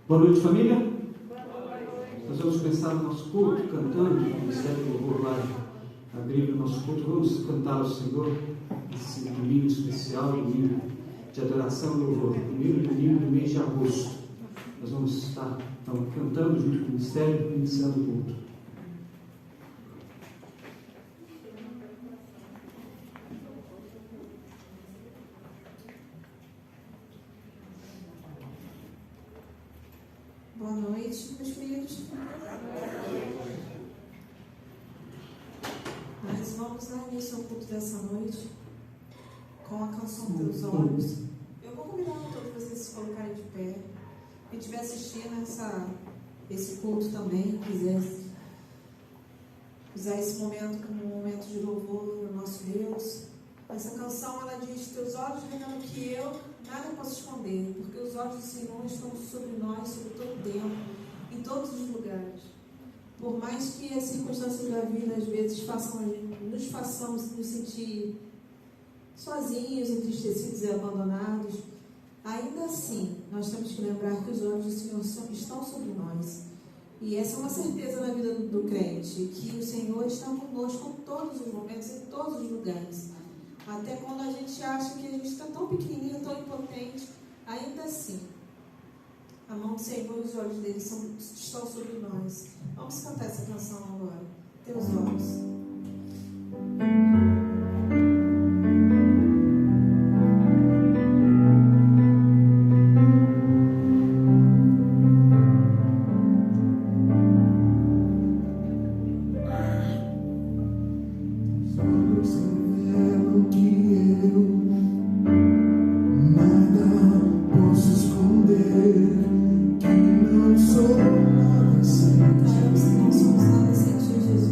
Boa noite, família. Nós vamos começar o nosso culto cantando, o Ministério do Louvor vai abrir o nosso culto. Vamos cantar ao Senhor esse domingo especial, domingo de adoração e louvor, primeiro domingo do mês de agosto. Nós vamos estar então cantando junto com o Ministério, iniciando o culto. Boa noite, meus queridos. Nós vamos dar início ao culto dessa noite com a canção Teus Olhos. Eu vou convidar a todos vocês se colocarem de pé. Quem estiver assistindo esse culto também, quiser usar esse momento como um momento de louvor ao nosso Deus. Essa canção, ela diz: Teus olhos revelam que eu nada posso esconder, porque os olhos do Senhor estão sobre nós, sobre todo o tempo, em todos os lugares. Por mais que as circunstâncias da vida às vezes nos façamos nos sentir sozinhos, entristecidos e abandonados, ainda assim nós temos que lembrar que os olhos do Senhor estão sobre nós. E essa é uma certeza na vida do crente, que o Senhor está conosco em todos os momentos, em todos os lugares. Até quando a gente acha que a gente está tão pequenininho, tão impotente, ainda assim, a mão do Senhor e os olhos dele estão sobre nós. Vamos cantar essa canção agora. Teus olhos. Somos nada sem ti, Jesus.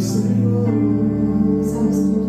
Senhor, sabes tudo.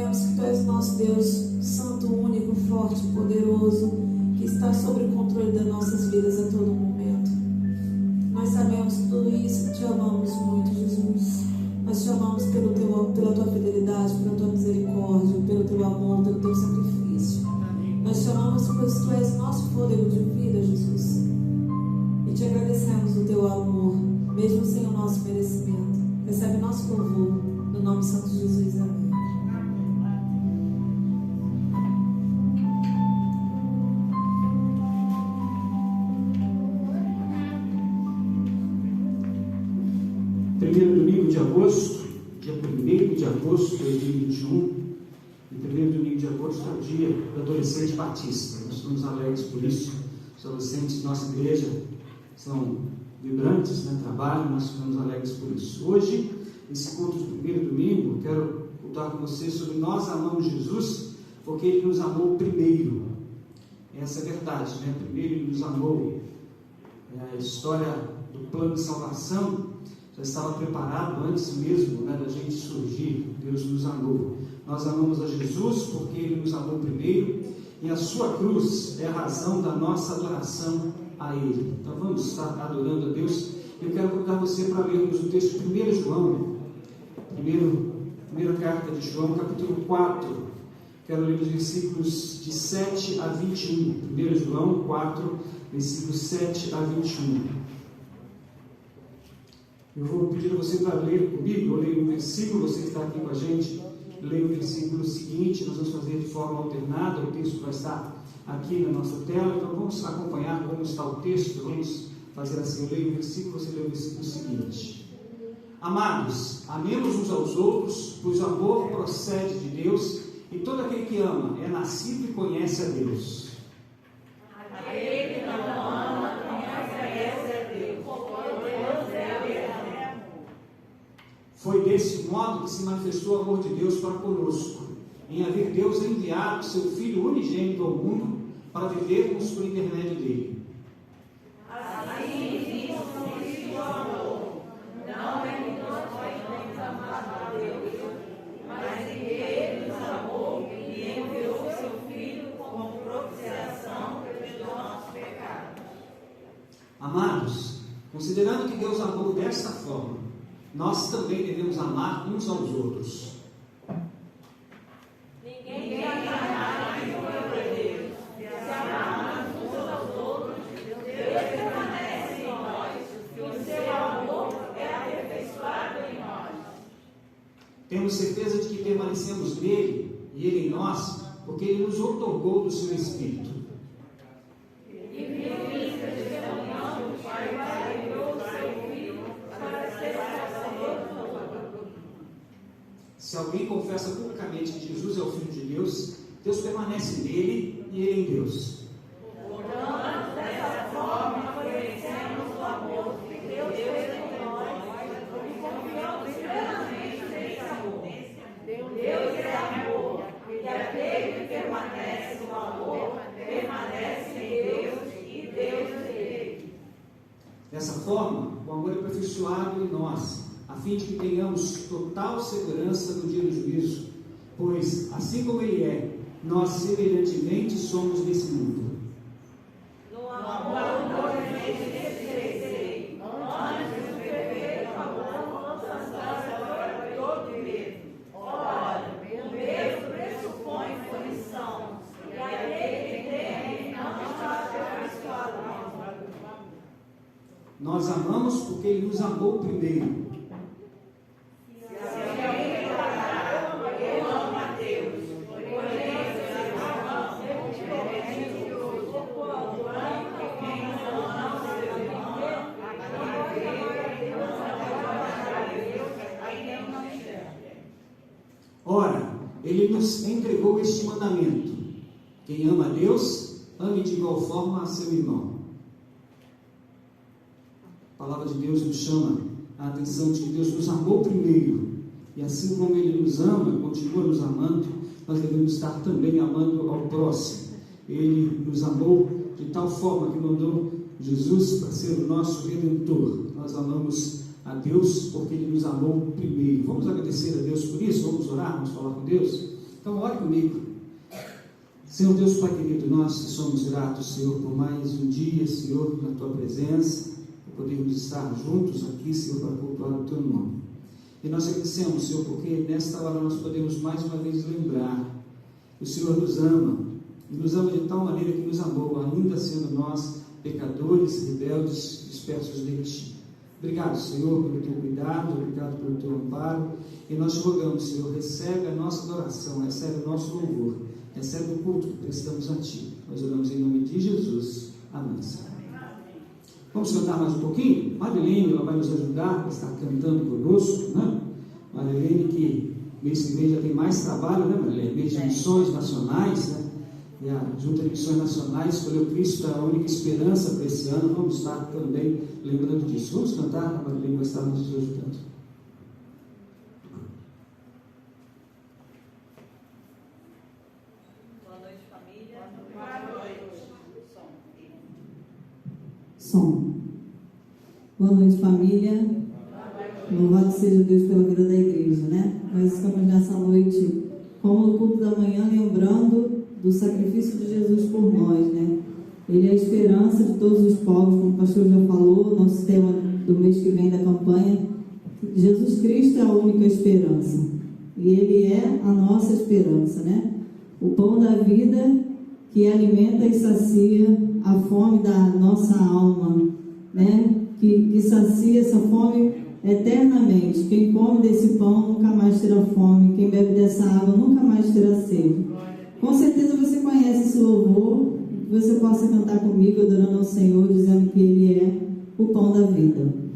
sabemos que Tu és nosso Deus santo, único, forte, poderoso, que está sob o controle das nossas vidas a todo momento. Nós sabemos tudo isso e Te amamos muito, Jesus. Nós Te amamos pela Tua fidelidade, pela Tua misericórdia, pelo Teu amor, pelo Teu sacrifício. Nós Te amamos pois Tu és nosso fôlego de vida, Jesus. E Te agradecemos o Teu amor, mesmo sem o nosso merecimento. Recebe nosso louvor, no nome santo de Jesus. Amém. 1º domingo de agosto, dia 1º de agosto de 2021, e 1º domingo de agosto é o dia do adolescente batista. Nós estamos alegres por isso. Os adolescentes da nossa igreja são vibrantes, trabalham, nós ficamos alegres por isso. Hoje, nesse culto do 1º domingo, quero contar com vocês sobre nós amamos Jesus, porque Ele nos amou primeiro. Essa é a verdade, Primeiro Ele nos amou. A história do plano de salvação já estava preparado antes mesmo da gente surgir. Deus nos amou. Nós amamos a Jesus porque Ele nos amou primeiro, e a sua cruz é a razão da nossa adoração a Ele. Então vamos estar adorando a Deus. Eu quero convidar você para lermos o texto de 1 João, primeira carta de João, capítulo 4. Quero ler os versículos de 7 a 21. 1 João 4, versículos 7 a 21. Eu vou pedir a você para ler comigo. Eu leio um versículo, você que está aqui com a gente, leia o versículo seguinte. Nós vamos fazer de forma alternada. O texto vai estar aqui na nossa tela, então vamos acompanhar como está o texto. Vamos fazer assim: eu leio o versículo, você lê o versículo seguinte. Amados, amemos uns aos outros, pois o amor procede de Deus, e todo aquele que ama é nascido e conhece a Deus. Aquele que não ama não conhece a Deus, porque Deus é amor. Foi desse modo que se manifestou o amor de Deus para conosco, em haver Deus enviado seu Filho unigênito ao mundo, para vivermos por intermédio dele. Assim existe o amor, não é que nós tenhamos amado a Deus, mas que Ele nos amou e enviou seu Filho como propiciação pelos nossos pecados. Amados, considerando que Deus amou desta forma, nós também devemos amar uns aos outros. Ninguém jamais viu a Deus. Se amarmos uns aos outros, Deus permanece em nós, e o seu amor é aperfeiçoado em nós. Temos certeza de que permanecemos nele e ele em nós, porque ele nos outorgou do seu Espírito. E vivemos de comunhão do Pai para enviou o seu Filho para ser Salvador do mundo. Se alguém confessa publicamente que Jesus é o Filho de Deus, Deus permanece nele e ele em Deus. Portanto, dessa forma, conhecemos o amor que Deus fez em nós e confiamos plenamente nesse amor. Deus é amor, e aquele que permanece no amor, permanece em Deus e Deus nele. Dessa forma, o amor é aperfeiçoado em nós, a fim de que tenhamos total segurança no dia do juízo, pois, assim como ele é, nós semelhantemente somos desse mundo. No amor descrescerei, antes do perfeito amor, alcançar agora todo medo. Ora, o medo pressupõe punição, e aquele que teme não está aperfeiçoado no amor. Nós amamos porque ele nos amou primeiro. Se alguém declarar, eu amo a Deus, porém seus irmãos é mentiroso, porquanto quem não ama seu irmão, a quem vê, não pode a Deus, a quem não enxerga. Ora, ele nos entregou este mandamento: quem ama a Deus, ame de igual forma a seu irmão. A palavra de Deus nos chama a atenção de que Deus nos amou primeiro, e assim como Ele nos ama, continua nos amando, nós devemos estar também amando ao próximo. Ele nos amou de tal forma que mandou Jesus para ser o nosso Redentor. Nós amamos a Deus porque Ele nos amou primeiro. Vamos agradecer a Deus por isso? Vamos orar? Vamos falar com Deus? Então, ore comigo. Senhor Deus, Pai querido, nós que somos gratos, Senhor, por mais um dia, Senhor, na Tua presença, por podermos estar juntos aqui, Senhor, para cultuar o Teu nome. E nós agradecemos, Senhor, porque nesta hora nós podemos mais uma vez lembrar que o Senhor nos ama, e nos ama de tal maneira que nos amou, ainda sendo nós pecadores, rebeldes, dispersos de Ti. Obrigado, Senhor, pelo Teu cuidado, obrigado pelo Teu amparo, e nós te rogamos, Senhor, recebe a nossa adoração, recebe o nosso louvor, recebe o culto que prestamos a Ti. Nós oramos em nome de Jesus. Amém. Vamos cantar mais um pouquinho? Marilene, ela vai nos ajudar, vai estar cantando conosco, né? Marilene, que mês que vem já tem mais trabalho, né, Marilene? Mês de missões nacionais, né? E a Junta de Missões Nacionais escolheu Cristo a única esperança para esse ano. Vamos estar também lembrando disso. Vamos cantar, a Marilene vai estar nos ajudando. Boa noite, família. Boa noite. Som. Boa noite, família. Louvado seja Deus pela vida da igreja, né? Nós estamos nessa noite, como no culto da manhã, lembrando do sacrifício de Jesus por nós, né? Ele é a esperança de todos os povos, como o pastor já falou, nosso tema do mês que vem da campanha. Jesus Cristo é a única esperança. E Ele é a nossa esperança, né? O pão da vida que alimenta e sacia a fome da nossa alma, né? Que sacia essa fome eternamente. Quem come desse pão nunca mais terá fome. Quem bebe dessa água nunca mais terá sede. Com certeza você conhece esse louvor, que você possa cantar comigo, adorando ao Senhor, dizendo que Ele é o pão da vida.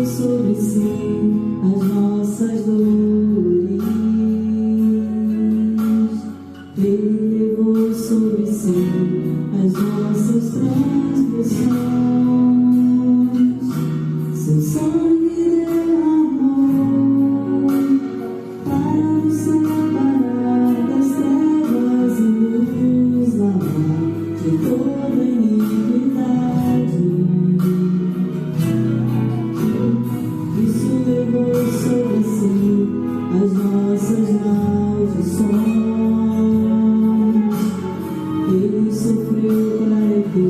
Sobre si as nossas dores, Ele levou sobre si as nossas transgressões, seu sangue derramou para nos separar das trevas e nos lavar de toda iniquidade. Levou sobre si as nossas maldições. Ele sofreu para que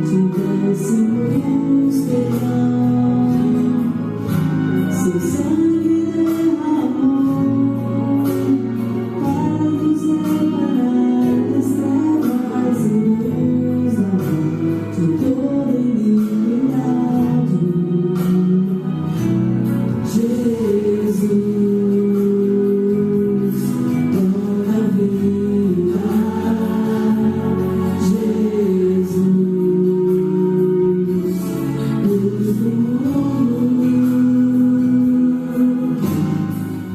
tivéssemos perdão. Seu sangue derramou para nos separar das trevas e nos lavar de toda iniquidade. Jesus, pão da vida. Jesus, luz do mundo.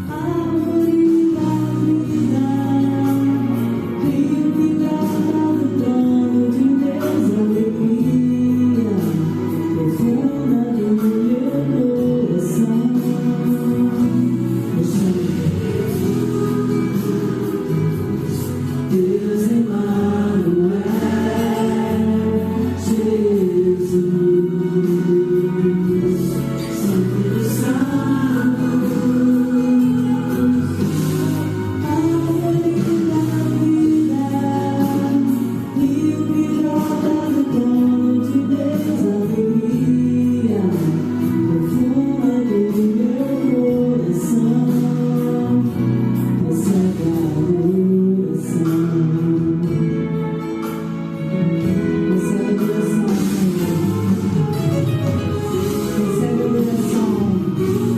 Árvore da vida, rio que brota do trono de Deus, alegria profunda do meu coração. Deus Emmanuel, Jesus, Santo Santo, árvore da vida, rio que brota do trono de Deus, alegria profunda do meu coração. Recebe a adoração. Recebe a adoração, Senhor. Recebe a adoração.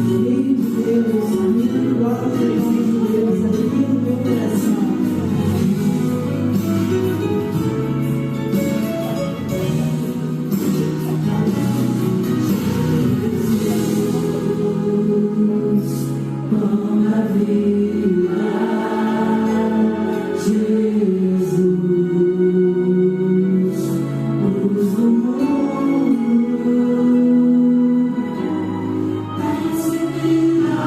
Filho de Deus, amigo e glória do nome de Deus, alegria do meu coração. Pão da vida, Jesus, luz do mundo, a disciplina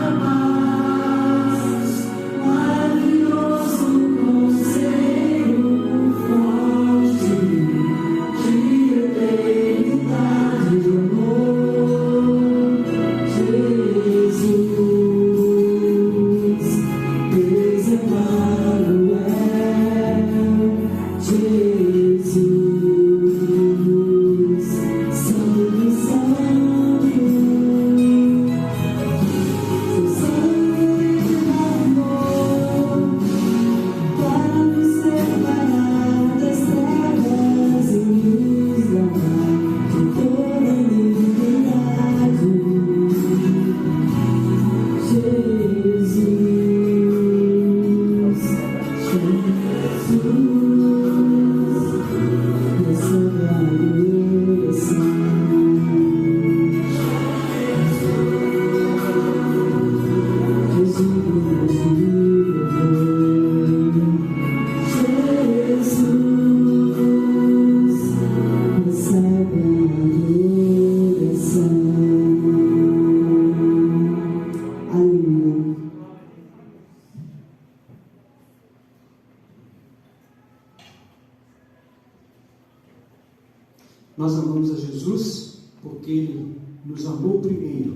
Nós amamos a Jesus porque Ele nos amou primeiro.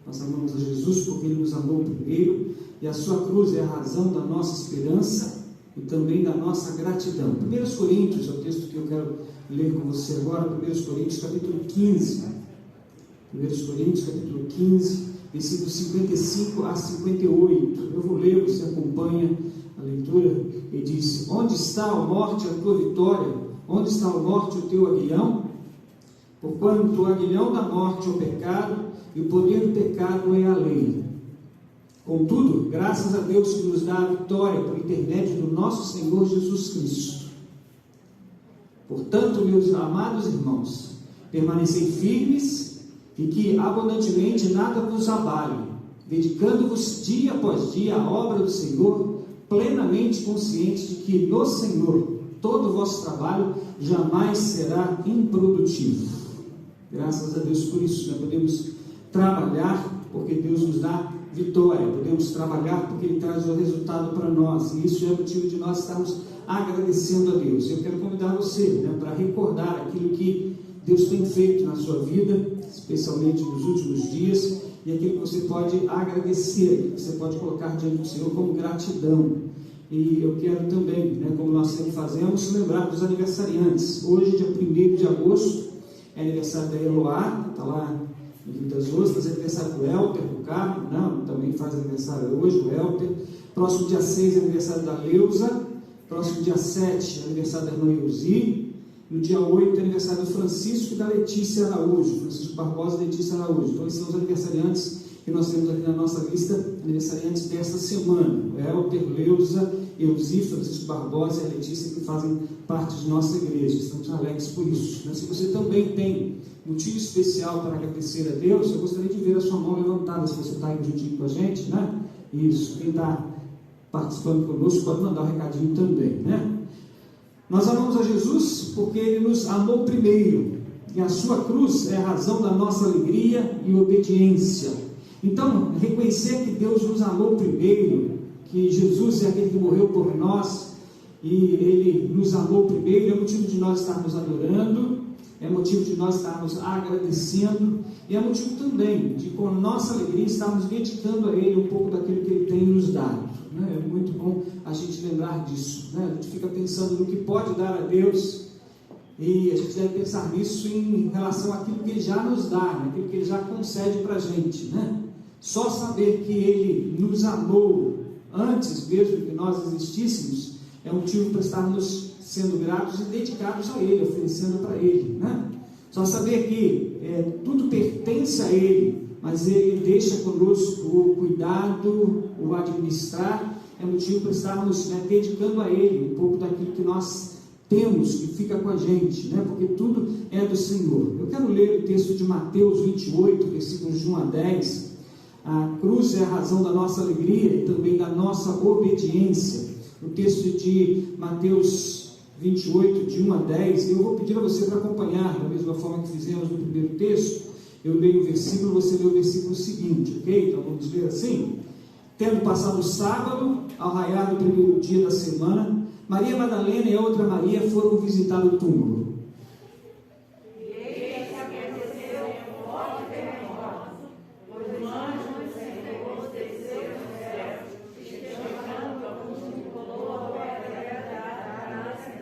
Nós amamos a Jesus porque Ele nos amou primeiro, e a sua cruz é a razão da nossa esperança e também da nossa gratidão. 1 Coríntios é o texto que eu quero ler com você agora, 1 Coríntios capítulo 15. 1 Coríntios capítulo 15, versículos 55 a 58. Eu vou ler, você acompanha a leitura. E diz: onde está, ó morte, a tua vitória? Onde está, ó morte, o teu aguilhão? Porquanto o aguilhão da morte é o pecado, e o poder do pecado é a lei. Contudo, graças a Deus que nos dá a vitória por intermédio do nosso Senhor Jesus Cristo. Portanto, meus amados irmãos, permanecei firmes e que abundantemente nada vos abale, dedicando-vos dia após dia à obra do Senhor, plenamente conscientes de que no Senhor todo o vosso trabalho jamais será improdutivo. Graças a Deus por isso, nós podemos trabalhar porque Deus nos dá vitória, podemos trabalhar porque Ele traz o resultado para nós, e isso é motivo de nós estarmos agradecendo a Deus. Eu quero convidar você, para recordar aquilo que Deus tem feito na sua vida, especialmente nos últimos dias, e aquilo que você pode agradecer, aquilo que você pode colocar diante do Senhor como gratidão. E eu quero também, como nós sempre fazemos, lembrar dos aniversariantes. Hoje, dia 1º de agosto, é aniversário da Eloá, está lá em Rio das Ostras, é aniversário do Elter, do Carmo, também faz aniversário hoje, o Elter. Próximo dia 6 é aniversário da Leusa. Próximo dia 7 é aniversário da irmã Euzi. No dia 8 é aniversário do Francisco e da Letícia Araújo, Francisco Barbosa e Letícia Araújo. Então, esses são os aniversariantes que nós temos aqui na nossa lista, aniversariantes desta semana. O Elter, Leusa, Euzi, Francisco Barbosa e a Letícia, que fazem parte de nossa igreja. Estamos alegres por isso. Se você também tem motivo especial para agradecer a Deus, eu gostaria de ver a sua mão levantada, se você está aí juntinho com a gente, Isso, quem está participando conosco pode mandar um recadinho também, Nós amamos a Jesus porque Ele nos amou primeiro, e a sua cruz é a razão da nossa alegria e obediência. Então, reconhecer que Deus nos amou primeiro, que Jesus é aquele que morreu por nós, e Ele nos amou primeiro, é motivo de nós estarmos adorando, é motivo de nós estarmos agradecendo, e é motivo também de, com nossa alegria, estarmos dedicando a Ele um pouco daquilo que Ele tem nos dado. É muito bom a gente lembrar disso. A gente fica pensando no que pode dar a Deus, e a gente deve pensar nisso em relação àquilo que Ele já nos dá, aquilo que Ele já concede para a gente. Só saber que Ele nos amou antes mesmo que nós existíssemos é um motivo para estarmos sendo gratos e dedicados a Ele, oferecendo para Ele. Só saber que tudo pertence a Ele, mas Ele deixa conosco o cuidado, o administrar, é motivo para estarmos dedicando a Ele um pouco daquilo que nós temos, que fica com a gente, porque tudo é do Senhor. Eu quero ler o texto de Mateus 28, versículos de 1 a 10. A cruz é a razão da nossa alegria e também da nossa obediência. O texto de Mateus 28, de 1 a 10, eu vou pedir a você para acompanhar, da mesma forma que fizemos no primeiro texto. Eu leio o versículo, você lê o versículo seguinte, ok? Então vamos ler assim. Tendo passado o sábado, ao raiar do primeiro dia da semana, Maria Madalena e a outra Maria foram visitar o túmulo. E eis que aconteceu um forte terremoto, pois o anjo do Senhor desceu do céu, e chegando ao mundo, colou a pedra da graça e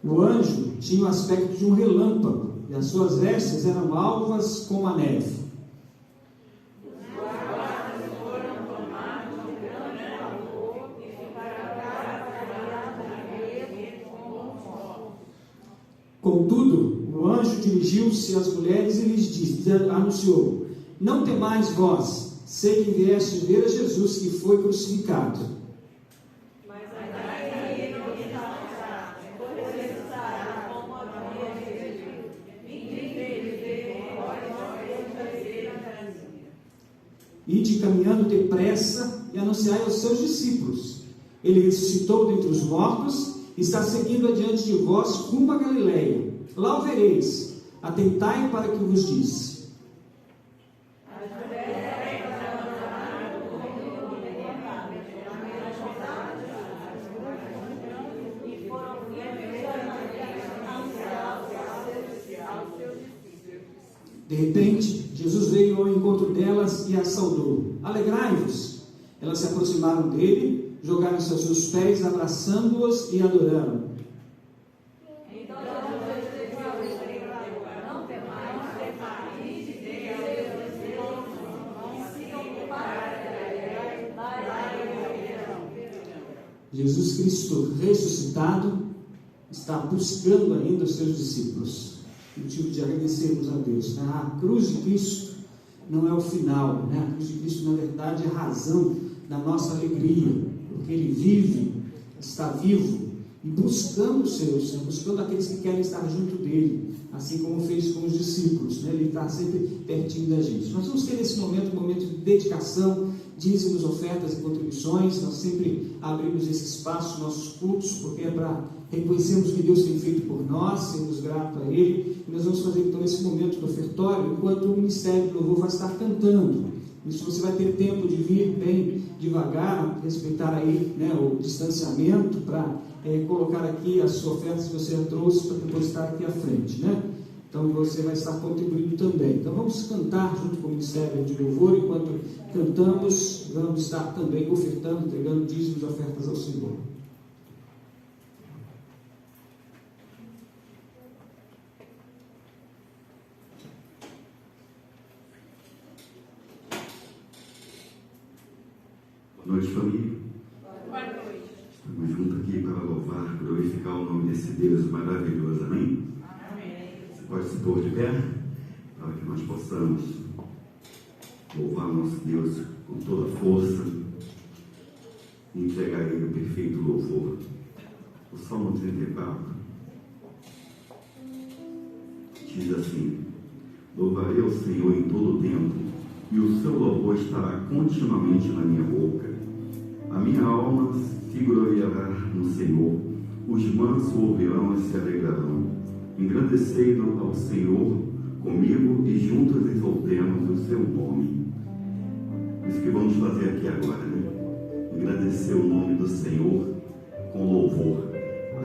O anjo tinha o aspecto de um relâmpago, e as suas vestes eram alvas como a neve. Contudo, o anjo dirigiu-se às mulheres e lhes anunciou: não temais vós, sei que viestes ver a Jesus que foi crucificado. Mas aí não está casado, pois ressuscitará como havia dito. Ninguém vê, Ide caminhando depressa e anunciai aos seus discípulos: ele ressuscitou dentre os mortos, está seguindo adiante de vós rumo a Galileia. Lá o vereis. Atentai para o que vos disse. De repente, Jesus veio ao encontro delas e as saudou. Alegrai-vos! Elas se aproximaram dele, jogaram-se aos seus pés, abraçando-os e adorando. Jesus Cristo ressuscitado está buscando ainda os seus discípulos. Motivo de agradecermos a Deus. A cruz de Cristo não é o final, né? A cruz de Cristo, na verdade, é a razão da nossa alegria, porque Ele vive, está vivo e buscando os seus, né? Buscando aqueles que querem estar junto dele, assim como fez com os discípulos, né? Ele está sempre pertinho da gente. Nós vamos ter nesse momento um momento de dedicação, dízimos, ofertas e contribuições. Nós sempre abrimos esse espaço, nossos cultos, porque é para reconhecermos o que Deus tem feito por nós, sermos gratos a Ele. E nós vamos fazer então esse momento do ofertório, enquanto o Ministério do Louvor vai estar cantando. Isso você vai ter tempo de vir bem devagar, respeitar aí, né, o distanciamento, para colocar aqui a sua oferta, se você a trouxe, para depositar aqui à frente, né? Então você vai estar contribuindo também. Então vamos cantar junto com o Ministério de Louvor. Enquanto cantamos, vamos estar também ofertando, entregando dízimos e ofertas ao Senhor. Boa noite, família. Boa noite. Estamos juntos aqui para louvar, glorificar o nome desse Deus maravilhoso, amém? Você pode se pôr de pé, para que nós possamos louvar o nosso Deus com toda a força e entregar a Ele o perfeito louvor. O Salmo 34 diz assim: louvarei o Senhor em todo o tempo, e o seu louvor estará continuamente na minha boca. A minha alma se gloriará no Senhor, os mansos ouvirão e se alegrarão. Engrandecei ao Senhor comigo e juntos exaltemos o seu nome. Isso que vamos fazer aqui agora, né? Agradecer o nome do Senhor com louvor,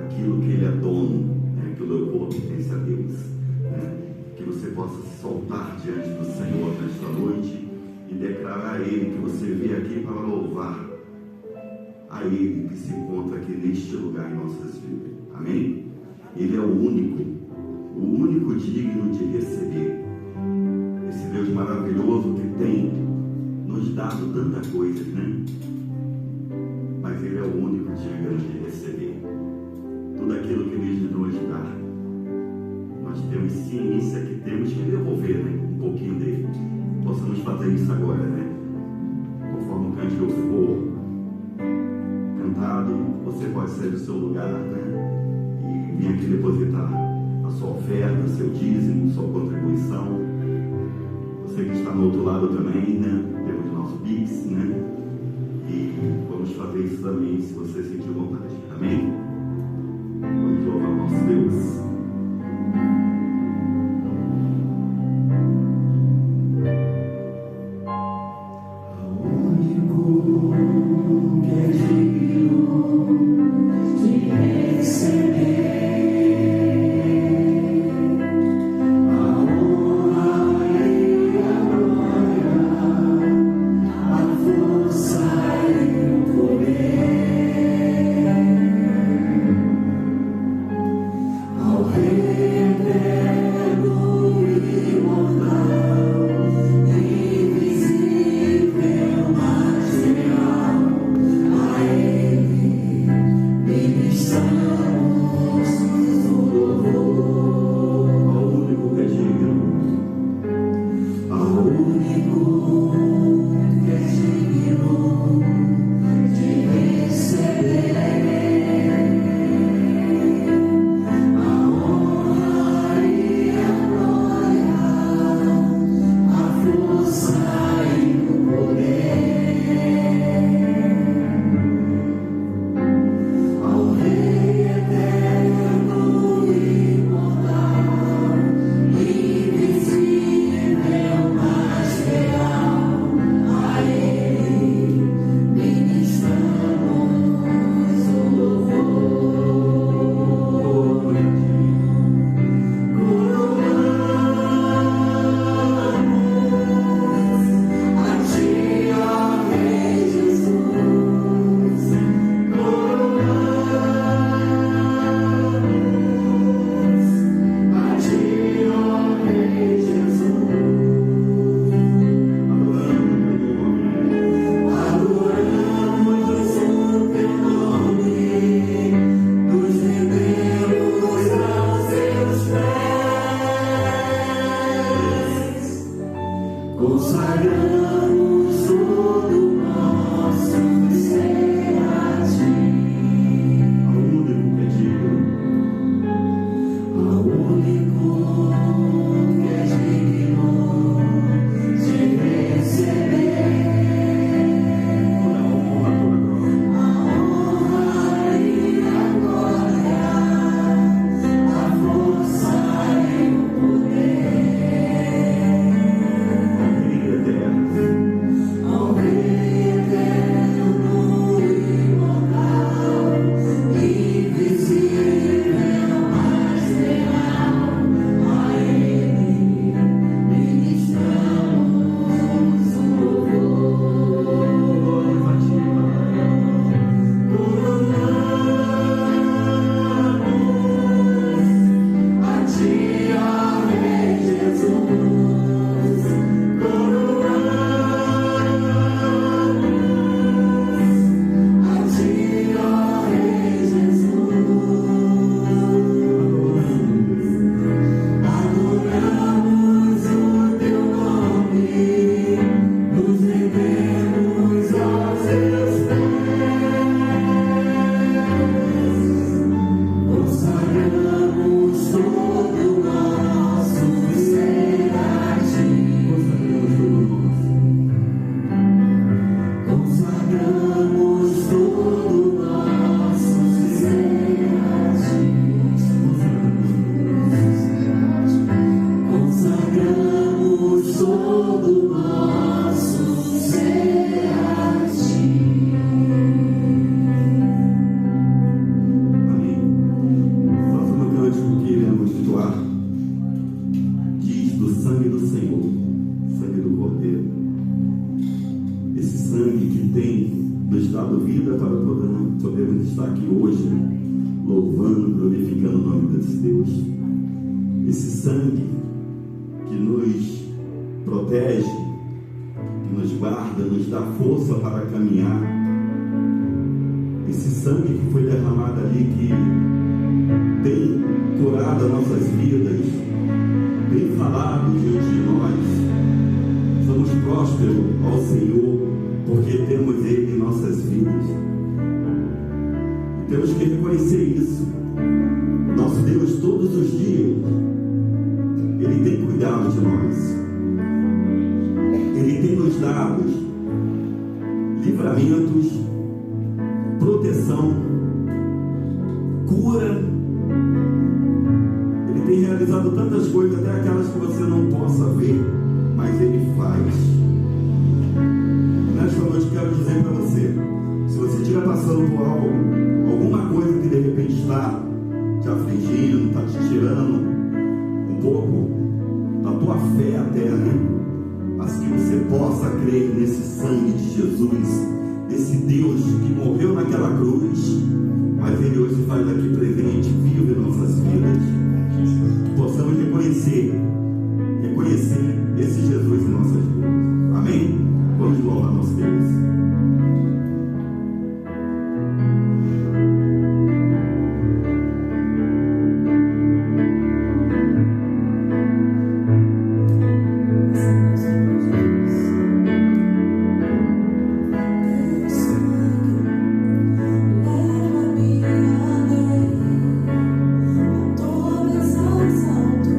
aquilo que Ele é dono, né? Que o louvor pertence a Deus, né? Que você possa se soltar diante do Senhor nesta noite e declarar a Ele que você veio aqui para louvar a Ele que se encontra aqui neste lugar em nossas vidas. Amém? Ele é o único digno de receber. Esse Deus maravilhoso que tem nos dado tanta coisa, né? Mas Ele é o único digno de receber tudo aquilo que Ele nos dá. Nós temos ciência que temos que devolver, né? Um pouquinho dele. Possamos fazer isso agora, né? Conforme o cântico for cantado, você pode sair do seu lugar, né? E vir aqui depositar a sua oferta, seu dízimo, sua contribuição. Você que está no outro lado também, né? Temos nosso Pix, né? E vamos fazer isso também, se você sentir vontade. Amém? Vamos louvar o nosso Deus. Oh, Santo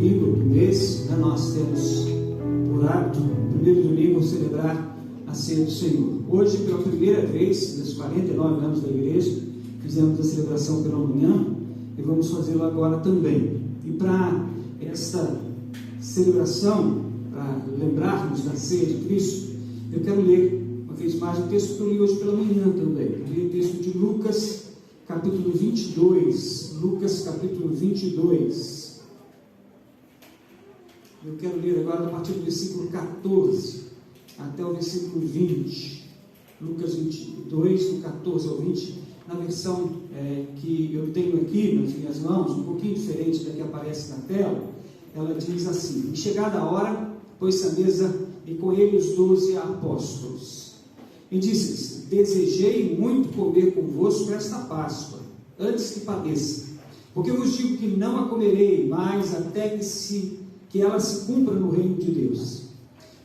domingo do mês, né, nós temos por hábito, no primeiro domingo, celebrar a ceia do Senhor. Hoje, pela primeira vez, nos 49 anos da igreja, fizemos a celebração pela manhã e vamos fazê-lo agora também. E para esta celebração, para lembrarmos da ceia de Cristo, eu quero ler uma vez mais o texto que eu li hoje pela manhã também. Eu li o texto de Lucas, capítulo 22. Lucas, capítulo 22. Eu quero ler agora a partir do versículo 14 até o versículo 20. Lucas 22, do 14 ao 20. Na versão que eu tenho aqui nas minhas mãos, um pouquinho diferente da que aparece na tela, ela diz assim: E chegada a hora, pôs-se à mesa e com ele os 12 apóstolos. E disse-lhes: Desejei muito comer convosco esta Páscoa, antes que padeça. Porque eu vos digo que não a comerei mais até que ela se cumpra no reino de Deus.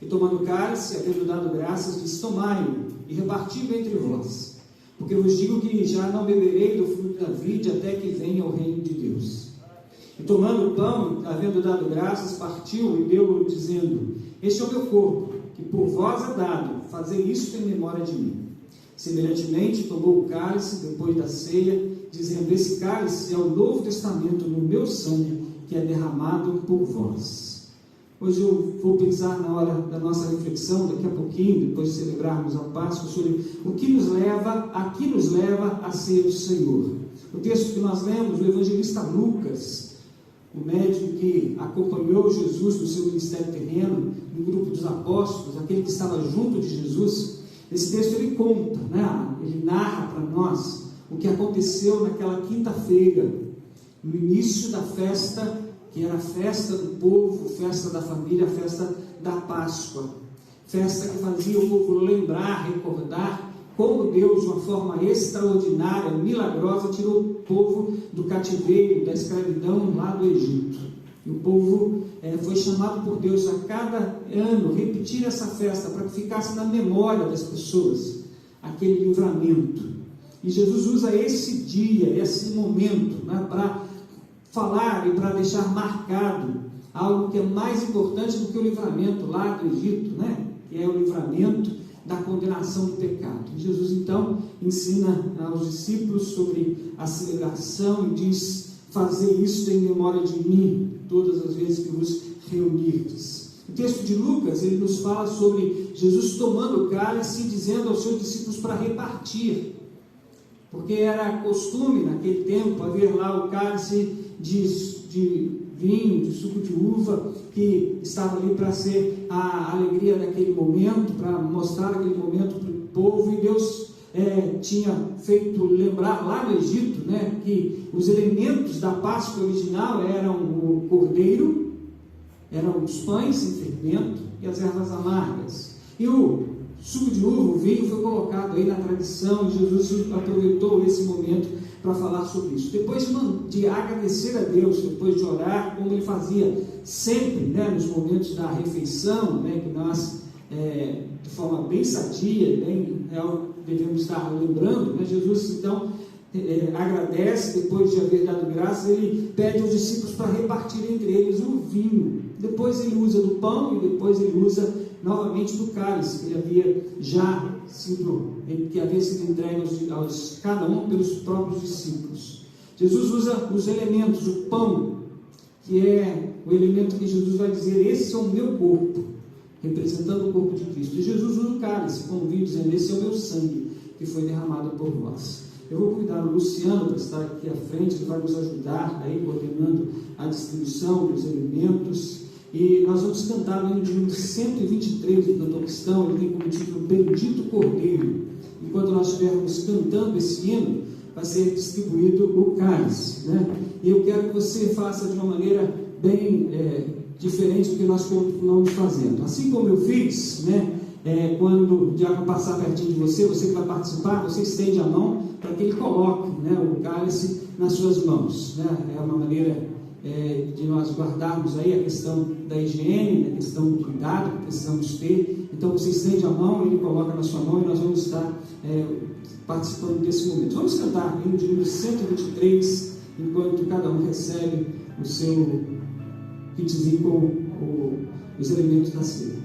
E tomando o cálice, havendo dado graças, disse: Tomai-o e reparti-o entre vós. Porque eu vos digo que já não beberei do fruto da vide até que venha o reino de Deus. E tomando o pão, havendo dado graças, partiu e deu-o, dizendo: Este é o meu corpo, que por vós é dado, fazei isto em memória de mim. Semelhantemente, tomou o cálice depois da ceia, dizendo: Esse cálice é o novo testamento no meu sangue, que é derramado por vós. Hoje eu vou pensar na hora da nossa reflexão, daqui a pouquinho, depois de celebrarmos a Páscoa, sobre o que nos leva a ceia do Senhor. O texto que nós lemos do evangelista Lucas, o médico que acompanhou Jesus no seu ministério terreno, no grupo dos apóstolos, aquele que estava junto de Jesus. Esse texto ele conta, né? Ele narra para nós o que aconteceu naquela quinta-feira, no início da festa, que era a festa do povo, festa da família, a festa da Páscoa, festa que fazia o povo lembrar, recordar como Deus, de uma forma extraordinária, milagrosa, tirou o povo do cativeiro, da escravidão lá do Egito. E o povo foi chamado por Deus a cada ano repetir essa festa, para que ficasse na memória das pessoas aquele livramento. E Jesus usa esse dia, esse momento, né, para falar e para deixar marcado algo que é mais importante do que o livramento lá do Egito, né? Que é o livramento da condenação do pecado. E Jesus então ensina aos discípulos sobre a celebração e diz: Fazei isso em memória de mim, todas as vezes que vos reunirdes. O texto de Lucas, ele nos fala sobre Jesus tomando o cálice e dizendo aos seus discípulos para repartir, porque era costume naquele tempo haver lá o cálice de vinho, de suco de uva, que estava ali para ser a alegria daquele momento, para mostrar aquele momento para o povo. E Deus tinha feito lembrar lá no Egito, né, que os elementos da Páscoa original eram o cordeiro, eram os pães sem fermento e as ervas amargas. E o suco de uva, o vinho, foi colocado aí na tradição, e Jesus aproveitou esse momento para falar sobre isso. Depois de agradecer a Deus, depois de orar, como ele fazia sempre, né, nos momentos da refeição, né, que nós, de forma bem sadia, bem real, devemos estar lembrando, né, Jesus então agradece, depois de haver dado graça, ele pede aos discípulos para repartir entre eles o vinho. Depois ele usa do pão e depois ele usa novamente do cálice, que havia sido entregue aos cada um pelos próprios discípulos. Jesus usa os elementos, o pão, que é o elemento que Jesus vai dizer: esse é o meu corpo, representando o corpo de Cristo. E Jesus usa o cálice, como vinho, dizendo: esse é o meu sangue, que foi derramado por vós. Eu vou convidar o Luciano para estar aqui à frente, ele vai nos ajudar aí, coordenando a distribuição dos elementos. E nós vamos cantar no hino de número 123 do cantor cristão. Ele tem como título Bendito Cordeiro. Enquanto nós estivermos cantando esse hino, vai ser distribuído o cálice, né? E eu quero que você faça de uma maneira bem diferente do que nós continuamos fazendo. Assim como eu fiz, né? Quando o diácono passar pertinho de você, você que vai participar, você estende a mão para que ele coloque, né, o cálice nas suas mãos, né? É uma maneira de nós guardarmos aí a questão da higiene, a questão do cuidado que precisamos ter. Então você estende a mão, ele coloca na sua mão e nós vamos estar participando desse momento. Vamos cantar hino de número 123, enquanto cada um recebe o seu kitzinho com os elementos da ceia.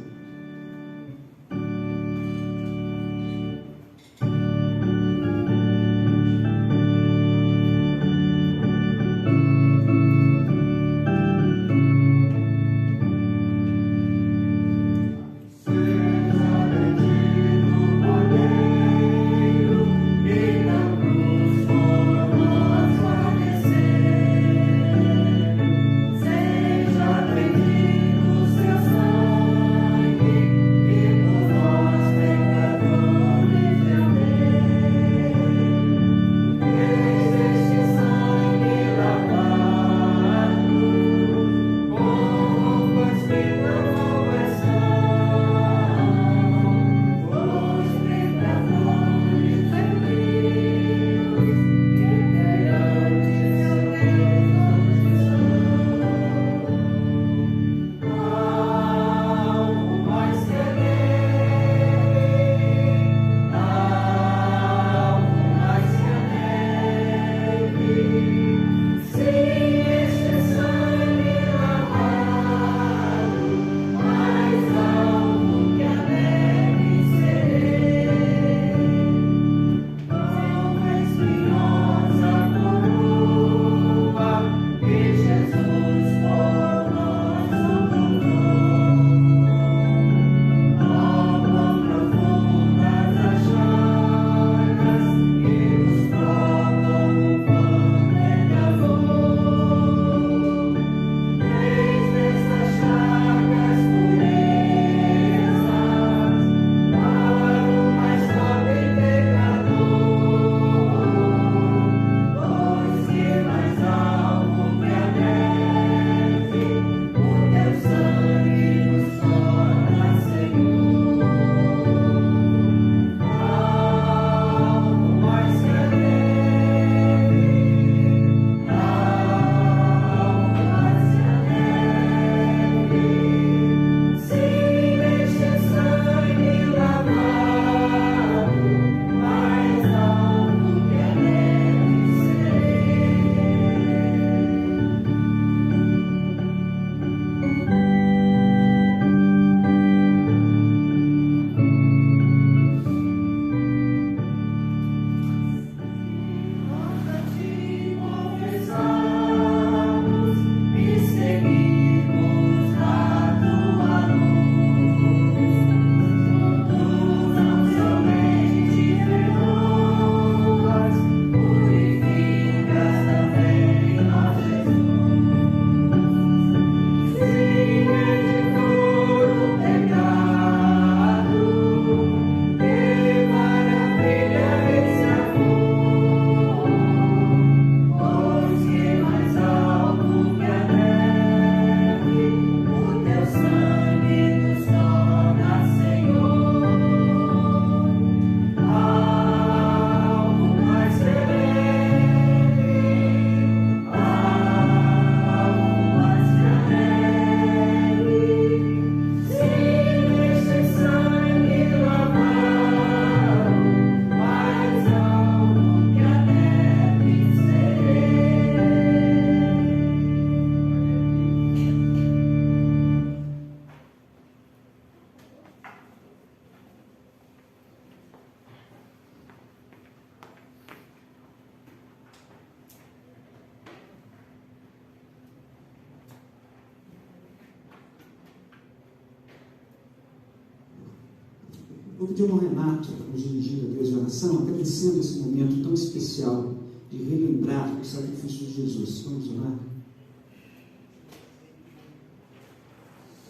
Vou pedir ao Renato para nos dirigir a Deus em oração, agradecendo esse momento tão especial de relembrar o sacrifício de Jesus. Vamos orar?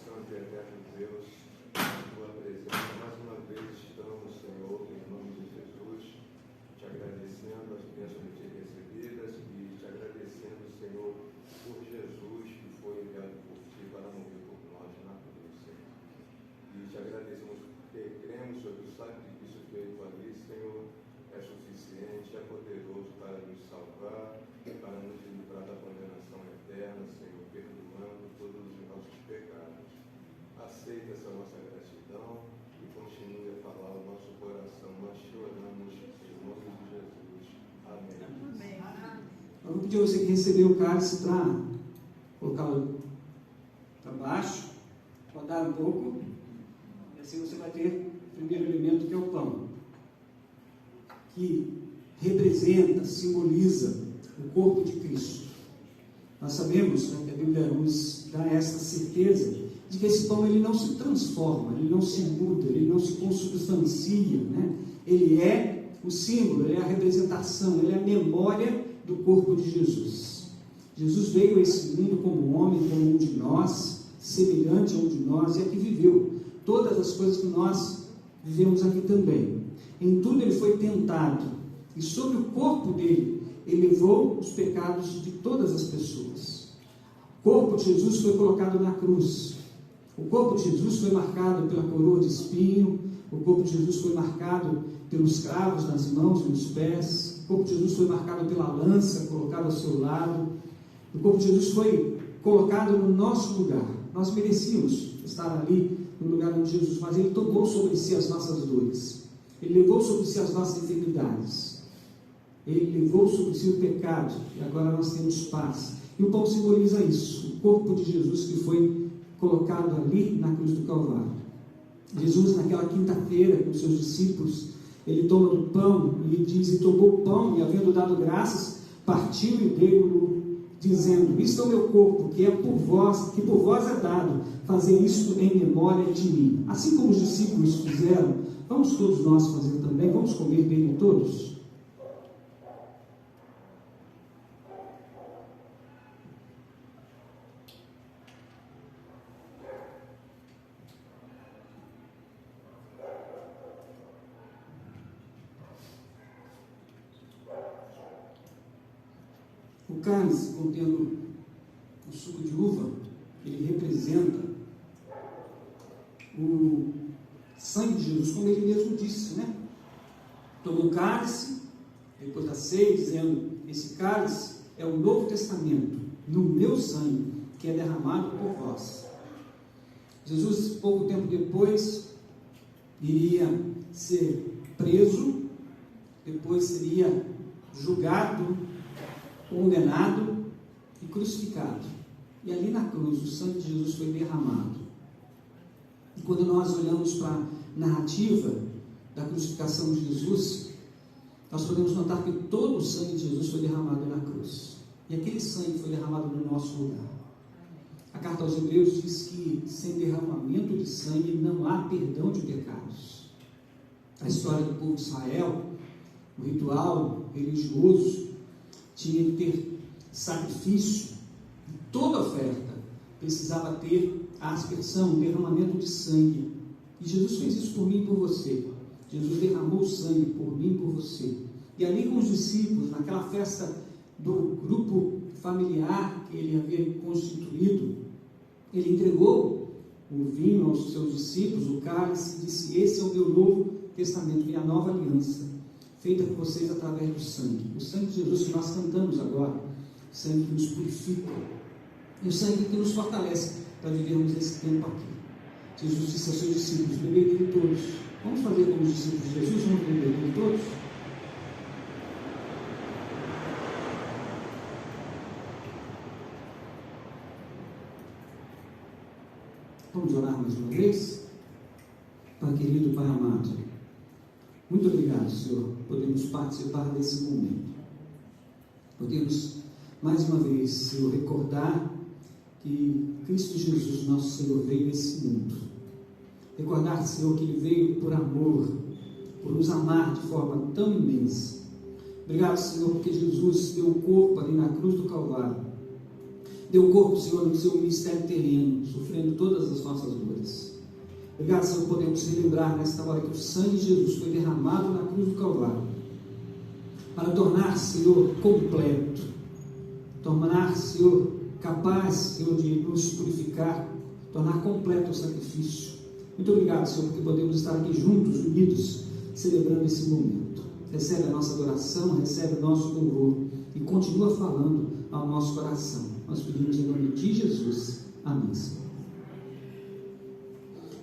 Santo e eterno Deus, na tua presença, mais uma vez estamos, Senhor, em nome de Jesus, te agradecendo as bênçãos de ti recebidas e te agradecendo, Senhor, por Jesus que foi enviado por ti para morrer por nós na cruz, Senhor. E te agradecemos porque cremos, Senhor, que o sacrifício feito ali, Senhor, é suficiente, é poderoso para nos salvar, para nos livrar da condenação eterna, Senhor, perdoando todos os nossos pecados. Aceita essa nossa gratidão e continue a falar o nosso coração. Nós te oramos em nome de Jesus. Amém. Eu vou pedir a você que recebeu o cálice para colocá-lo baixo, rodar um pouco, e assim você vai ter o primeiro elemento, que é o pão, que representa, simboliza o corpo de Cristo. Nós sabemos, né, que a Bíblia nos dá essa certeza de que esse pão ele não se transforma, ele não se muda, ele não se consubstancia, né? Ele é o símbolo, ele é a representação, ele é a memória do corpo de Jesus. Jesus veio a esse mundo como homem, como um de nós, semelhante a um de nós, e aqui viveu todas as coisas que nós vivemos aqui também. Em tudo ele foi tentado, e sobre o corpo dele, ele levou os pecados de todas as pessoas. O corpo de Jesus foi colocado na cruz. O corpo de Jesus foi marcado pela coroa de espinho. O corpo de Jesus foi marcado pelos cravos nas mãos e nos pés. O corpo de Jesus foi marcado pela lança colocada ao seu lado. O corpo de Jesus foi colocado no nosso lugar. Nós merecíamos estar ali no lugar onde Jesus, mas ele tomou sobre si as nossas dores. Ele levou sobre si as nossas enfermidades. Ele levou sobre si o pecado, e agora nós temos paz. E o pão simboliza isso, o corpo de Jesus que foi colocado ali na cruz do Calvário. Jesus, naquela quinta-feira, com seus discípulos, ele toma do pão, e diz, e tomou o pão, e havendo dado graças, partiu e deu-o, dizendo, isto é o meu corpo, que por vós é dado, fazer isto em memória de mim. Assim como os discípulos fizeram, vamos todos nós fazer também, vamos comer dele todos? O cálice contendo o suco de uva, ele representa o sangue de Jesus, como ele mesmo disse, né? Tomou o cálice, depois da ceia, dizendo, esse cálice é o Novo Testamento, no meu sangue, que é derramado por vós. Jesus, pouco tempo depois, iria ser preso, depois seria julgado, condenado e crucificado. E ali na cruz o sangue de Jesus foi derramado. E quando nós olhamos para a narrativa da crucificação de Jesus, nós podemos notar que todo o sangue de Jesus foi derramado na cruz. E aquele sangue foi derramado no nosso lugar. A carta aos Hebreus diz que sem derramamento de sangue não há perdão de pecados. A história do povo de Israel, o ritual religioso, tinha que ter sacrifício, e toda oferta precisava ter a aspersão, o derramamento de sangue. E Jesus fez isso por mim e por você. Jesus derramou sangue por mim e por você. E ali com os discípulos, naquela festa do grupo familiar que ele havia constituído, ele entregou o vinho aos seus discípulos, o cálice, e disse, esse é o meu novo testamento, minha nova aliança, feita por vocês através do sangue. O sangue de Jesus que nós cantamos agora, o sangue que nos purifica, e o sangue que nos fortalece para vivermos esse tempo aqui. Jesus disse aos seus discípulos, bebei dele todos. Vamos fazer como os discípulos de Jesus, vamos beber dele todos? Vamos orar mais uma vez? Pai querido, Pai amado, muito obrigado, Senhor, podemos participar desse momento. Podemos, mais uma vez, Senhor, recordar que Cristo Jesus, nosso Senhor, veio a esse mundo. Recordar, Senhor, que Ele veio por amor, por nos amar de forma tão imensa. Obrigado, Senhor, porque Jesus deu o corpo ali na cruz do Calvário. Deu o corpo, Senhor, no seu ministério terreno, sofrendo todas as nossas dores. Obrigado, Senhor, podemos relembrar nesta hora que o sangue de Jesus foi derramado na cruz do Calvário para tornar, Senhor, completo, tornar, Senhor, capaz, Senhor, de nos purificar, tornar completo o sacrifício. Muito obrigado, Senhor, porque podemos estar aqui juntos, unidos, celebrando esse momento. Recebe a nossa adoração, recebe o nosso louvor e continua falando ao nosso coração. Nós pedimos em nome de Jesus. Amém, Senhor.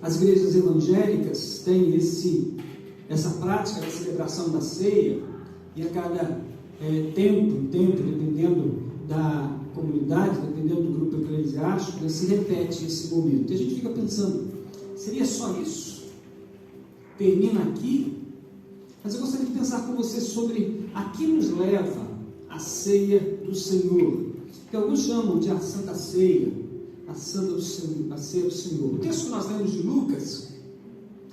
As igrejas evangélicas têm essa prática da celebração da ceia, e a cada tempo, dependendo da comunidade, dependendo do grupo eclesiástico, se repete esse momento. E a gente fica pensando, seria só isso? Termina aqui? Mas eu gostaria de pensar com você sobre a que nos leva a ceia do Senhor, que alguns chamam de a Santa Ceia, a ceia do Senhor. O texto que nós lemos de Lucas,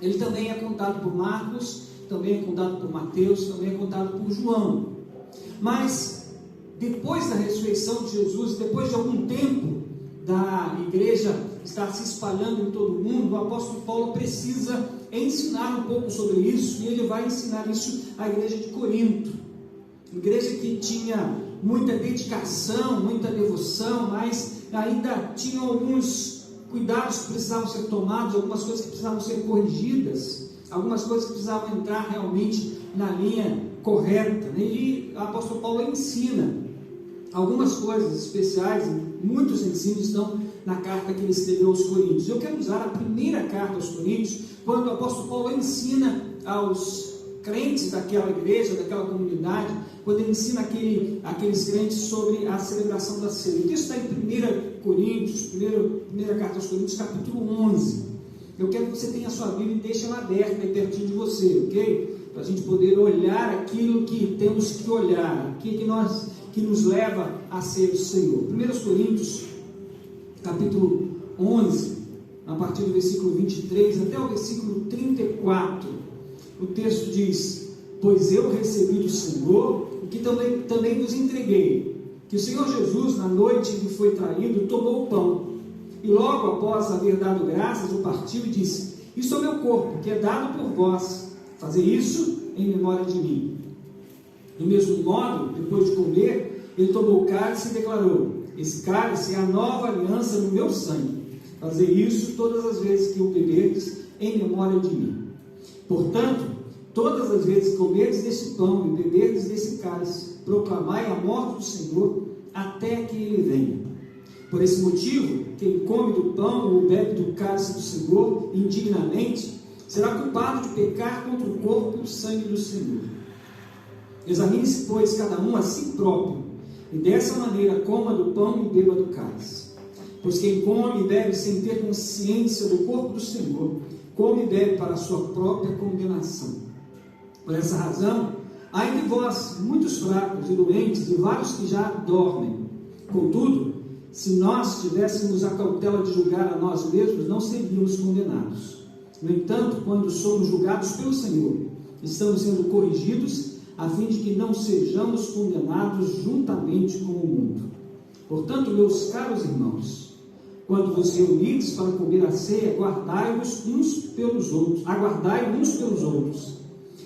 ele também é contado por Marcos, também é contado por Mateus, também é contado por João. Mas depois da ressurreição de Jesus, depois de algum tempo da igreja estar se espalhando em todo o mundo, o apóstolo Paulo precisa ensinar um pouco sobre isso, e ele vai ensinar isso à igreja de Corinto, igreja que tinha muita dedicação, muita devoção, mas ainda tinha alguns cuidados que precisavam ser tomados, algumas coisas que precisavam ser corrigidas, algumas coisas que precisavam entrar realmente na linha correta. E o apóstolo Paulo ensina algumas coisas especiais, muitos ensinos estão na carta que ele escreveu aos Coríntios. Eu quero usar a primeira carta aos Coríntios, quando o apóstolo Paulo ensina aos crentes daquela igreja, daquela comunidade, quando ele ensina aqueles crentes sobre a celebração da ceia. O texto está em 1 Coríntios, primeira carta aos Coríntios, capítulo 11. Eu quero que você tenha a sua Bíblia e deixe ela aberta aí pertinho de você, ok? Para a gente poder olhar aquilo que temos que olhar, que nos leva a ser o Senhor. 1 Coríntios, capítulo 11, a partir do versículo 23 até o versículo 34, o texto diz: pois eu recebi do Senhor o que também vos entreguei, que o Senhor Jesus, na noite em que foi traído, tomou o pão, e logo após haver dado graças, o partiu e disse: isto é o meu corpo, que é dado por vós, fazei isso em memória de mim. Do mesmo modo, depois de comer, ele tomou o cálice e declarou: esse cálice é a nova aliança no meu sangue, fazei isso todas as vezes que o beberdes em memória de mim. Portanto, todas as vezes que comerdes desse pão e beberdes desse cálice, proclamai a morte do Senhor até que ele venha. Por esse motivo, quem come do pão ou bebe do cálice do Senhor indignamente, será culpado de pecar contra o corpo e o sangue do Senhor. Examine-se, pois, cada um a si próprio, e dessa maneira coma do pão e beba do cálice. Pois quem come e bebe sem ter consciência do corpo do Senhor, come e bebe para a sua própria condenação. Por essa razão, há entre vós muitos fracos e doentes, e vários que já dormem. Contudo, se nós tivéssemos a cautela de julgar a nós mesmos, não seríamos condenados. No entanto, quando somos julgados pelo Senhor, estamos sendo corrigidos, a fim de que não sejamos condenados juntamente com o mundo. Portanto, meus caros irmãos, quando vos reunides para comer a ceia, aguardai uns pelos outros.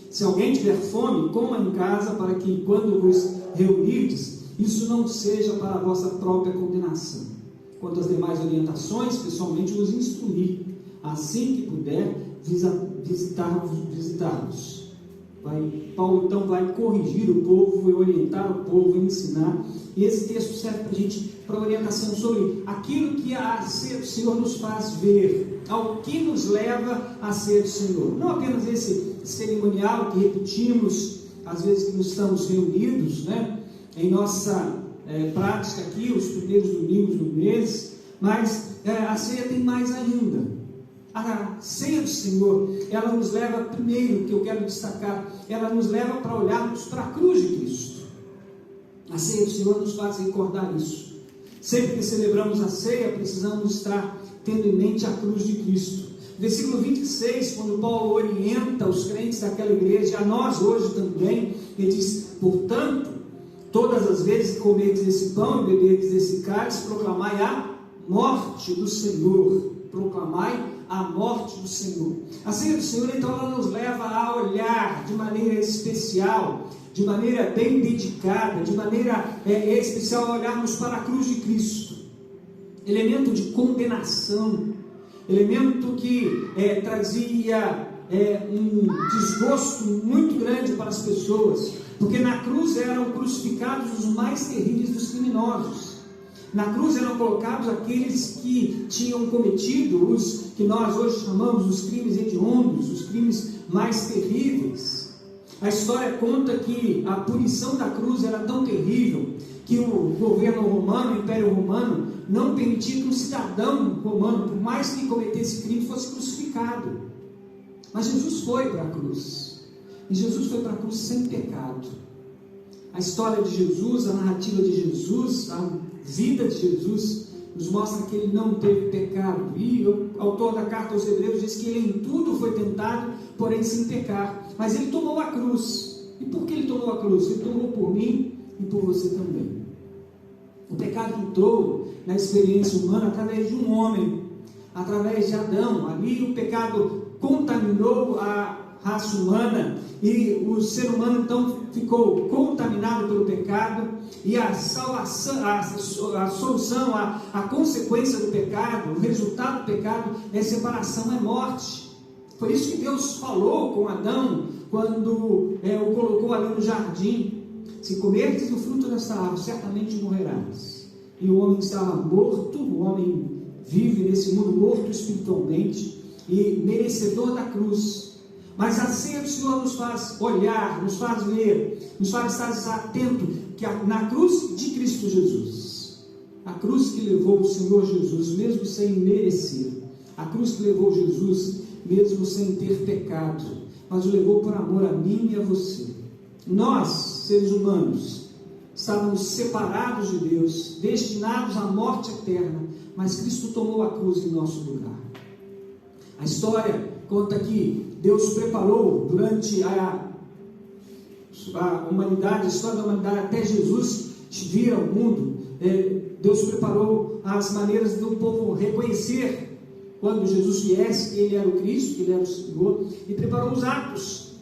Se alguém tiver fome, coma em casa, para que, quando vos reunides, isso não seja para a vossa própria condenação. Quanto às demais orientações, pessoalmente vos instruir, assim que puder visitar-vos. Paulo então vai corrigir o povo, vai orientar o povo, vai ensinar, e esse texto serve para a gente, para orientação sobre aquilo que a ceia do Senhor nos faz ver, ao que nos leva a ceia do Senhor. Não apenas esse cerimonial que repetimos às vezes que estamos reunidos, né, em nossa prática aqui, os primeiros domingos do mês, mas a ceia tem mais ainda. A ceia do Senhor, ela nos leva, primeiro que eu quero destacar, ela nos leva para olharmos para a cruz de Cristo. A ceia do Senhor nos faz recordar isso. Sempre que celebramos a ceia, precisamos estar tendo em mente a cruz de Cristo. Versículo 26, quando Paulo orienta os crentes daquela igreja, a nós hoje também, ele diz: portanto, todas as vezes que comerdes desse pão e beberdes desse cálice, proclamai a morte do Senhor. Proclamai a morte do Senhor. A ceia do Senhor, então, ela nos leva a olhar de maneira especial, de maneira bem dedicada, de maneira especial, a olharmos para a cruz de Cristo. Elemento de condenação, elemento que trazia um desgosto muito grande para as pessoas, porque na cruz eram crucificados os mais terríveis dos criminosos. Na cruz eram colocados aqueles que tinham cometido os que nós hoje chamamos os crimes hediondos, os crimes mais terríveis. A história conta que a punição da cruz era tão terrível que o governo romano, o Império Romano, não permitia que um cidadão romano, por mais que cometesse crime, fosse crucificado. Mas Jesus foi para a cruz. E Jesus foi para a cruz sem pecado. A história de Jesus, a narrativa de Jesus, a vida de Jesus, nos mostra que ele não teve pecado. E o autor da carta aos Hebreus diz que ele em tudo foi tentado, porém sem pecar. Mas ele tomou a cruz. E por que ele tomou a cruz? Ele tomou por mim e por você também. O pecado entrou na experiência humana através de um homem, através de Adão. Ali o pecado contaminou a raça humana e o ser humano então ficou contaminado pelo pecado, e a salvação, a solução, a consequência do pecado, o resultado do pecado é separação, é morte. Por isso que Deus falou com Adão quando o colocou ali no jardim: se comerdes do fruto desta árvore, certamente morrerás. E o homem estava morto, o homem vive nesse mundo morto espiritualmente e merecedor da cruz. Mas a ceia do Senhor nos faz olhar, nos faz ver, nos faz estar atento que na cruz de Cristo Jesus, a cruz que levou o Senhor Jesus, mesmo sem merecer, a cruz que levou Jesus, mesmo sem ter pecado, mas o levou por amor a mim e a você. Nós, seres humanos, estávamos separados de Deus, destinados à morte eterna, mas Cristo tomou a cruz em nosso lugar. A história conta que Deus preparou durante a humanidade, a história da humanidade até Jesus vir ao mundo. Deus preparou as maneiras do povo reconhecer quando Jesus viesse que Ele era o Cristo, que Ele era o Senhor, e preparou os atos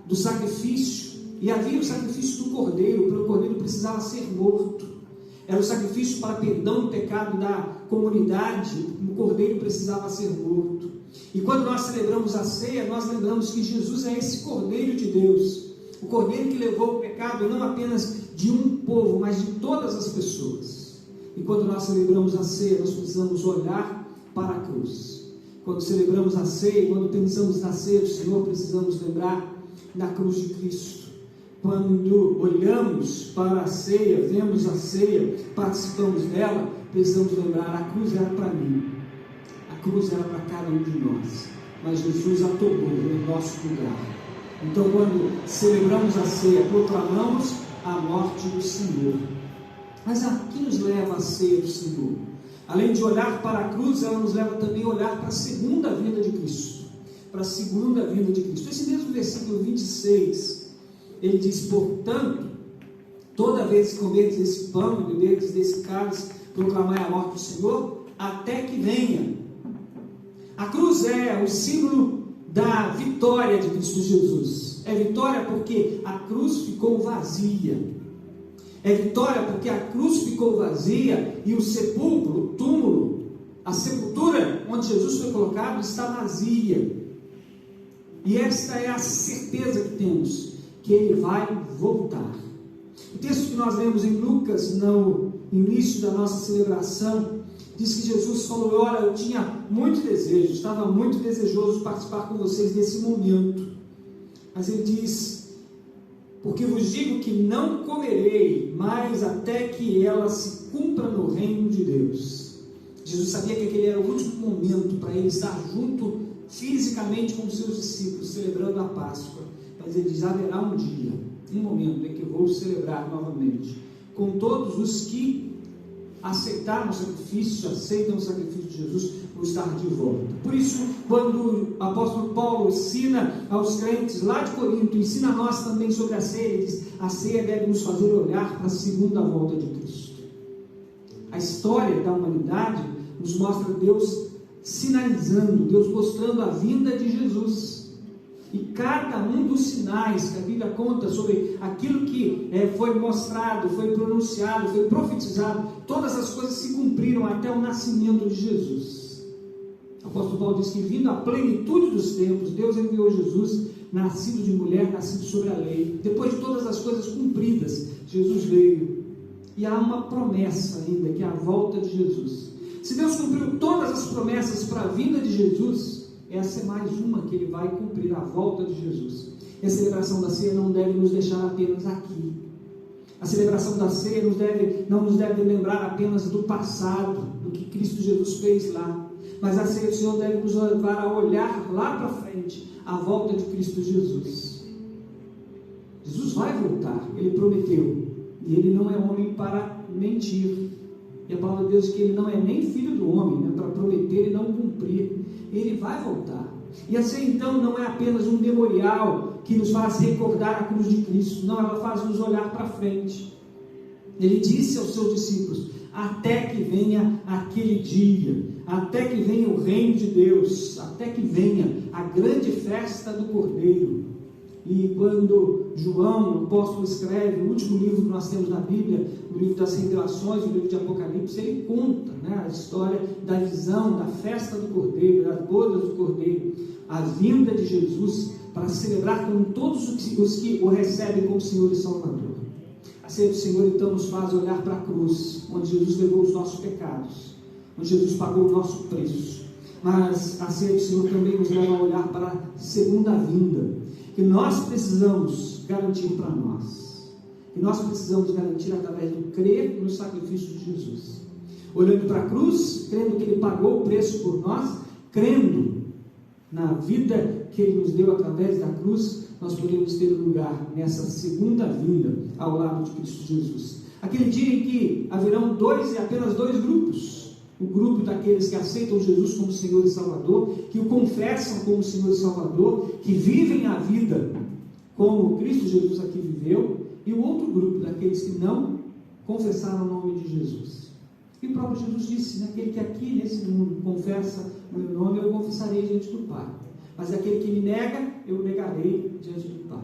do sacrifício. E havia o sacrifício do cordeiro, porque o cordeiro precisava ser morto. Era o sacrifício para perdão do pecado da comunidade, o cordeiro precisava ser morto. E quando nós celebramos a ceia, nós lembramos que Jesus é esse cordeiro de Deus, o cordeiro que levou o pecado não apenas de um povo, mas de todas as pessoas. E quando nós celebramos a ceia, nós precisamos olhar para a cruz. Quando celebramos a ceia, quando pensamos na ceia do Senhor, precisamos lembrar da cruz de Cristo. Quando olhamos para a ceia, vemos a ceia, participamos dela, precisamos lembrar: a cruz era para mim, a cruz era para cada um de nós, mas Jesus a tomou em nosso lugar. Então, quando celebramos a ceia, proclamamos a morte do Senhor. Mas a que nos leva a ceia do Senhor? Além de olhar para a cruz, ela nos leva também a olhar para a segunda vinda de Cristo. Para a segunda vinda de Cristo. Esse mesmo versículo 26, ele diz: portanto, toda vez que comerdes esse pão e beberdes desse cálice, proclamai a morte do Senhor, até que venha. A cruz é o símbolo da vitória de Cristo Jesus. É vitória porque a cruz ficou vazia. É vitória porque a cruz ficou vazia e o sepulcro, o túmulo, a sepultura onde Jesus foi colocado está vazia. E esta é a certeza que temos, que Ele vai voltar. O texto que nós lemos em Lucas, no início da nossa celebração, diz que Jesus falou: olha, eu tinha muito desejo, estava muito desejoso de participar com vocês nesse momento. Mas Ele diz: porque vos digo que não comerei, mas até que ela se cumpra no reino de Deus. Jesus sabia que aquele era o último momento para Ele estar junto fisicamente com os seus discípulos, celebrando a Páscoa. Mas Ele diz: haverá um dia, um momento em que vou celebrar novamente com todos os que aceitaram o sacrifício, aceitam o sacrifício de Jesus, vou estar de volta. Por isso, quando o apóstolo Paulo ensina aos crentes lá de Corinto, ensina a nós também sobre a ceia, ele diz: a ceia deve nos fazer olhar para a segunda volta de Cristo. A história da humanidade nos mostra Deus sinalizando, Deus mostrando a vinda de Jesus. E cada um dos sinais que a Bíblia conta sobre aquilo que foi mostrado, foi pronunciado, foi profetizado, todas as coisas se cumpriram até o nascimento de Jesus. O apóstolo Paulo diz que, vindo à plenitude dos tempos, Deus enviou Jesus, nascido de mulher, nascido sobre a lei. Depois de todas as coisas cumpridas, Jesus veio. E há uma promessa ainda, que é a volta de Jesus. Se Deus cumpriu todas as promessas para a vinda de Jesus, essa é mais uma que Ele vai cumprir, a volta de Jesus. E a celebração da ceia não deve nos deixar apenas aqui. A celebração da ceia não nos deve lembrar apenas do passado, do que Cristo Jesus fez lá, mas a ceia do Senhor deve nos levar a olhar lá para frente, à volta de Cristo Jesus. Jesus vai voltar, Ele prometeu, e Ele não é homem para mentir. E a palavra de Deus diz que Ele não é nem filho do homem, né, para prometer e não cumprir. Ele vai voltar. E a ceia então não é apenas um memorial que nos faz recordar a cruz de Cristo, não, ela faz nos olhar para frente. Ele disse aos seus discípulos: até que venha aquele dia, até que venha o reino de Deus, até que venha a grande festa do Cordeiro. E quando João, o apóstolo, escreve o último livro que nós temos na Bíblia, o livro das Revelações, o livro de Apocalipse, ele conta, né, a história da visão, da festa do Cordeiro, das bodas do Cordeiro, a vinda de Jesus para celebrar com todos os que o recebem como Senhor e Salvador. A ceia do Senhor então nos faz olhar para a cruz, onde Jesus levou os nossos pecados, onde Jesus pagou o nosso preço. Mas a ceia do Senhor também nos leva a olhar para a segunda vinda, que nós precisamos garantir para nós, que nós precisamos garantir através do crer no sacrifício de Jesus, olhando para a cruz, crendo que Ele pagou o preço por nós, crendo na vida que Ele nos deu através da cruz, nós podemos ter lugar nessa segunda vinda ao lado de Cristo Jesus. Aquele dia em que haverão apenas dois grupos: o grupo daqueles que aceitam Jesus como Senhor e Salvador, que o confessam como Senhor e Salvador, que vivem a vida como Cristo Jesus aqui viveu, e o outro grupo daqueles que não confessaram o nome de Jesus. E o próprio Jesus disse, né, aquele que aqui nesse mundo confessa o meu nome, eu confessarei diante do Pai, mas aquele que me nega, eu negarei diante do Pai.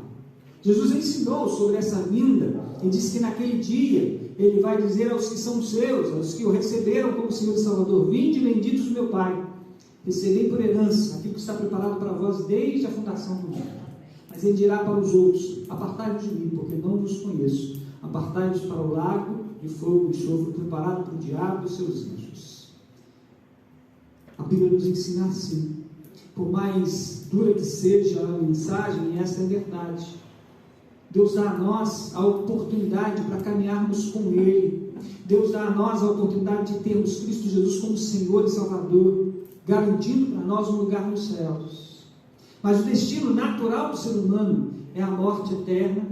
Jesus ensinou sobre essa vinda e disse que naquele dia Ele vai dizer aos que são seus, aos que o receberam como Senhor e Salvador: vinde benditos do meu Pai, recebei por herança aquilo que está preparado para vós desde a fundação do mundo. Mas Ele dirá para os outros: apartai-vos de mim, porque não vos conheço. Apartai-vos para o lago de fogo e enxofre preparado para o diabo e os seus anjos. A Bíblia nos ensina assim. Por mais dura que seja a mensagem, essa é a verdade. Deus dá a nós a oportunidade para caminharmos com Ele. Deus dá a nós a oportunidade de termos Cristo Jesus como Senhor e Salvador, garantindo para nós um lugar nos céus. Mas o destino natural do ser humano é a morte eterna,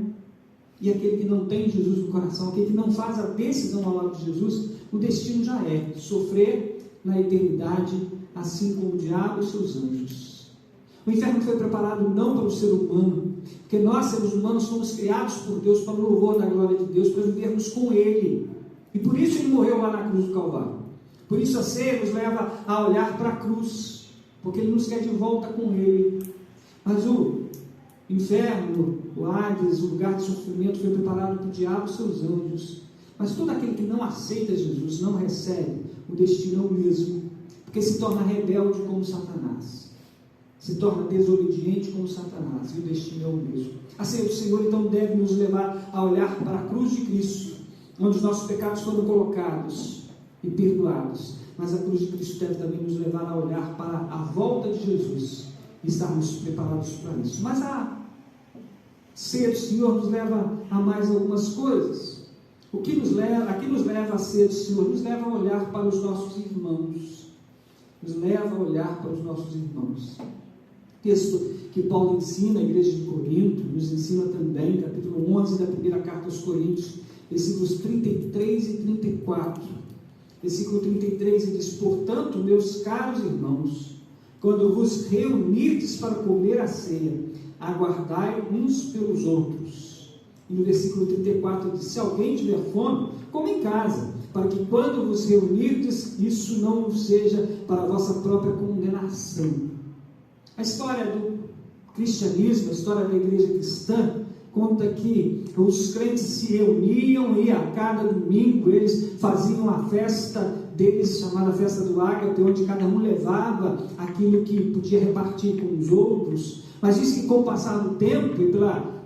e aquele que não tem Jesus no coração, aquele que não faz a decisão ao lado de Jesus, o destino já é sofrer na eternidade, assim como o diabo e seus anjos. O inferno foi preparado não para o ser humano, porque nós, seres humanos, fomos criados por Deus para o louvor da glória de Deus, para vivermos com Ele. E por isso Ele morreu lá na cruz do Calvário. Por isso a ceia nos leva a olhar para a cruz, porque Ele nos quer de volta com Ele. Mas o inferno, o Hades, o lugar de sofrimento, foi preparado para o diabo e seus anjos. Mas todo aquele que não aceita Jesus, não recebe, o destino é o mesmo, porque se torna rebelde como Satanás, se torna desobediente como Satanás, e o destino é o mesmo. A ceia do Senhor então deve nos levar a olhar para a cruz de Cristo, onde os nossos pecados foram colocados e perdoados, mas a cruz de Cristo deve também nos levar a olhar para a volta de Jesus e estarmos preparados para isso. Mas a ceia do Senhor nos leva a mais algumas coisas. A que nos leva a ceia do Senhor? Nos leva a olhar para os nossos irmãos. Nos leva a olhar para os nossos irmãos. Texto que Paulo ensina à igreja de Corinto, nos ensina também, capítulo 11 da primeira carta aos Coríntios, versículos 33 e 34. Versículo 33, ele diz: portanto, meus caros irmãos, quando vos reunirdes para comer a ceia, aguardai uns pelos outros. E no versículo 34 diz: se alguém tiver fome, coma em casa, para que quando vos reunirdes, isso não seja para a vossa própria condenação. A história do cristianismo, a história da igreja cristã, conta que os crentes se reuniam e a cada domingo eles faziam a festa deles, chamada Festa do Ágape, onde cada um levava aquilo que podia repartir com os outros. Mas diz que com o passar do tempo e pela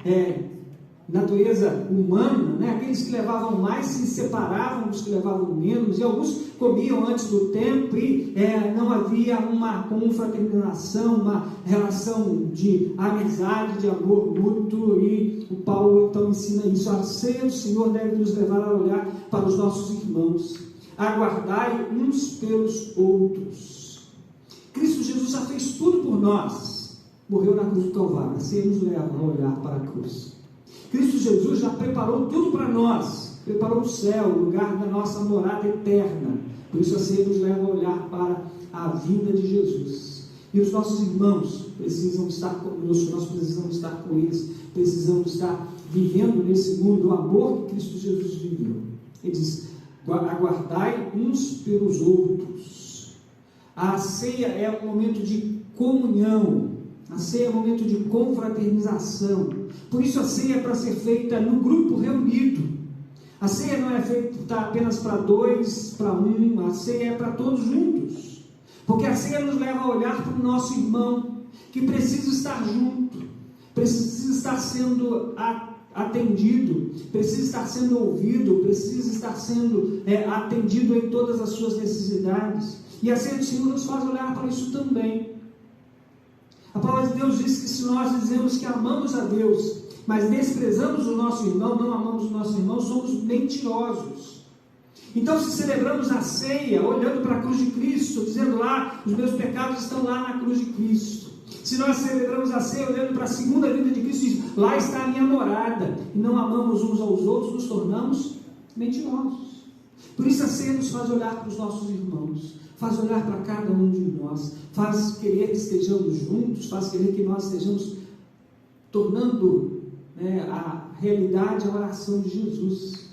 natureza humana, né? Aqueles que levavam mais se separavam dos que levavam menos, e alguns comiam antes do tempo, e não havia uma confraternização, uma relação de amizade, de amor mútuo, e o Paulo então ensina isso. A ceia do Senhor deve nos levar a olhar para os nossos irmãos, aguardai uns pelos outros. Cristo Jesus já fez tudo por nós, morreu na cruz do Calvário. A ceia nos leva a olhar para a cruz. Cristo Jesus já preparou tudo para nós, preparou o céu, o lugar da nossa morada eterna. Por isso a ceia nos leva a olhar para a vinda de Jesus. E os nossos irmãos precisam estar conosco, nós precisamos estar com eles, precisamos estar vivendo nesse mundo o amor que Cristo Jesus viveu. Ele diz: aguardai uns pelos outros. A ceia é um momento de comunhão, a ceia é um momento de confraternização. Por isso a ceia é para ser feita no grupo reunido. A ceia não é feita apenas para dois, para um, a ceia é para todos juntos. Porque a ceia nos leva a olhar para o nosso irmão, que precisa estar junto, precisa estar sendo atendido, precisa estar sendo ouvido, precisa estar sendo atendido em todas as suas necessidades. E a ceia do Senhor nos faz olhar para isso também. A palavra de Deus diz que se nós dizemos que amamos a Deus, mas desprezamos o nosso irmão, não amamos o nosso irmão, somos mentirosos. Então, se celebramos a ceia olhando para a cruz de Cristo, dizendo lá, os meus pecados estão lá na cruz de Cristo. Se nós celebramos a ceia olhando para a segunda vinda de Cristo, diz, lá está a minha morada, e não amamos uns aos outros, nos tornamos mentirosos. Por isso a ceia nos faz olhar para os nossos irmãos, faz olhar para cada um de nós, faz querer que estejamos juntos, faz querer que nós estejamos tornando a realidade a oração de Jesus.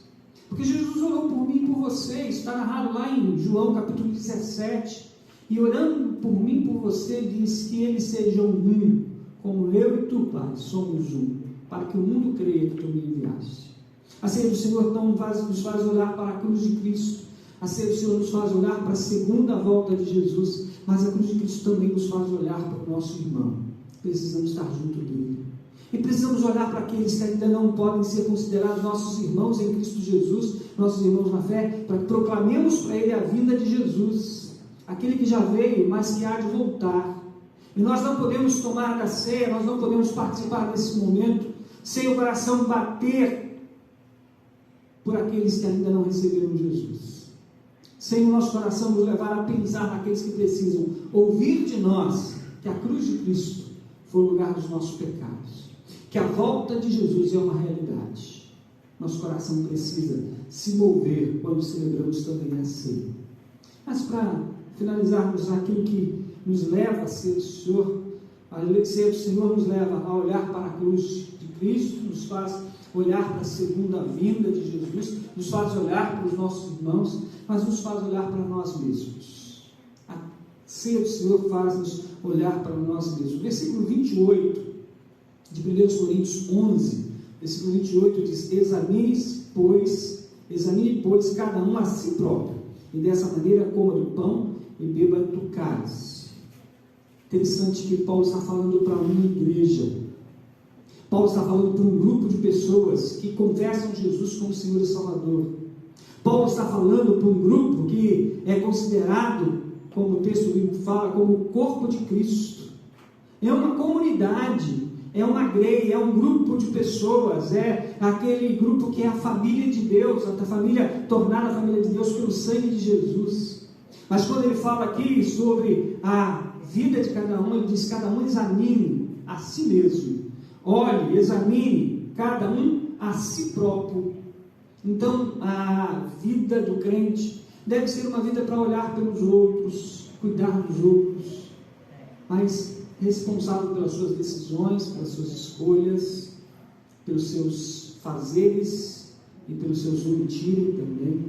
Porque Jesus orou por mim e por você, isso está narrado lá em João capítulo 17, e orando por mim e por você, diz que eles sejam um, como eu e tu, Pai, somos um, para que o mundo creia que tu me enviaste. A ceia do Senhor então nos faz olhar para a cruz de Cristo, a ceia do Senhor nos faz olhar para a segunda volta de Jesus, mas a cruz de Cristo também nos faz olhar para o nosso irmão. Precisamos estar junto dele. E precisamos olhar para aqueles que ainda não podem ser considerados nossos irmãos em Cristo Jesus, nossos irmãos na fé, para que proclamemos para ele a vinda de Jesus, aquele que já veio, mas que há de voltar. E nós não podemos tomar da ceia, nós não podemos participar desse momento, sem o coração bater por aqueles que ainda não receberam Jesus. Sem o nosso coração nos levar a pensar naqueles que precisam ouvir de nós que a cruz de Cristo foi o lugar dos nossos pecados, que a volta de Jesus é uma realidade. Nosso coração precisa se mover quando celebramos também a ceia. Mas para finalizarmos aquilo que nos leva a ceia do Senhor, a ceia do Senhor nos leva a olhar para a cruz de Cristo, nos faz olhar para a segunda vinda de Jesus, nos faz olhar para os nossos irmãos, mas nos faz olhar para nós mesmos. A ceia do Senhor faz-nos olhar para nós mesmos. Versículo 28 de 1 Coríntios 11, versículo 28 diz: examine, pois, cada um a si próprio, e dessa maneira coma do pão e beba do cálice. Interessante que Paulo está falando para uma igreja. Paulo está falando para um grupo de pessoas que confessam Jesus como Senhor e Salvador. Paulo está falando para um grupo que é considerado, como o texto bíblico fala, como o corpo de Cristo. É uma comunidade, é uma grei, é um grupo de pessoas, é aquele grupo que é a família de Deus, a família tornada a família de Deus pelo sangue de Jesus. Mas quando ele fala aqui sobre a vida de cada um, ele diz: cada um examine a si mesmo. Olhe, examine cada um a si próprio. Então, a vida do crente deve ser uma vida para olhar pelos outros, cuidar dos outros, mas responsável pelas suas decisões, pelas suas escolhas, pelos seus fazeres e pelos seus omitir também.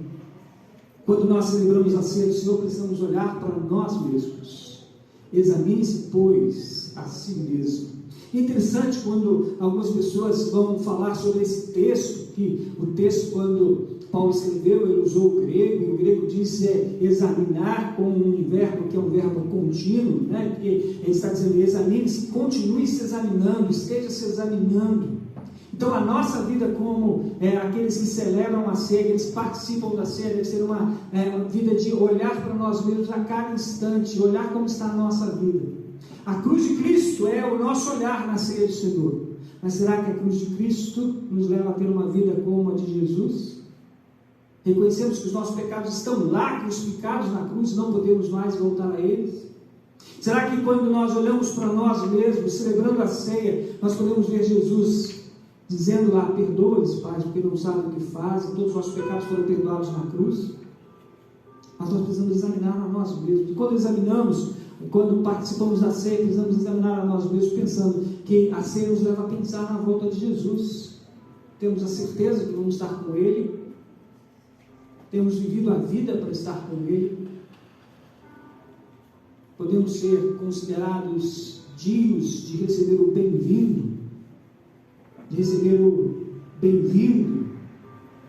Quando nós celebramos a ceia do Senhor, precisamos olhar para nós mesmos. Examine-se, pois, a si mesmo. É interessante quando algumas pessoas vão falar sobre esse texto, que o texto, quando Paulo escreveu, ele usou o grego, e o grego diz examinar, com um verbo que é um verbo contínuo, né? Porque ele está dizendo: examine-se, continue se examinando, esteja se examinando. Então a nossa vida como aqueles que celebram a ceia, eles participam da ceia, deve ser uma vida de olhar para nós mesmos a cada instante, olhar como está a nossa vida. A cruz de Cristo é o nosso olhar na ceia do Senhor. Mas será que a cruz de Cristo nos leva a ter uma vida como a de Jesus? Reconhecemos que os nossos pecados estão lá, crucificados na cruz, não podemos mais voltar a eles? Será que quando nós olhamos para nós mesmos, celebrando a ceia, nós podemos ver Jesus dizendo lá: perdoa-lhes, Pai, porque não sabem o que fazem, todos os nossos pecados foram perdoados na cruz? Mas nós precisamos examinar a nós mesmos. E quando examinamos, quando participamos da ceia, precisamos examinar a nós mesmos, pensando que a ceia nos leva a pensar na volta de Jesus. Temos a certeza que vamos estar com Ele, temos vivido a vida para estar com Ele, podemos ser considerados dignos de receber o bem-vindo,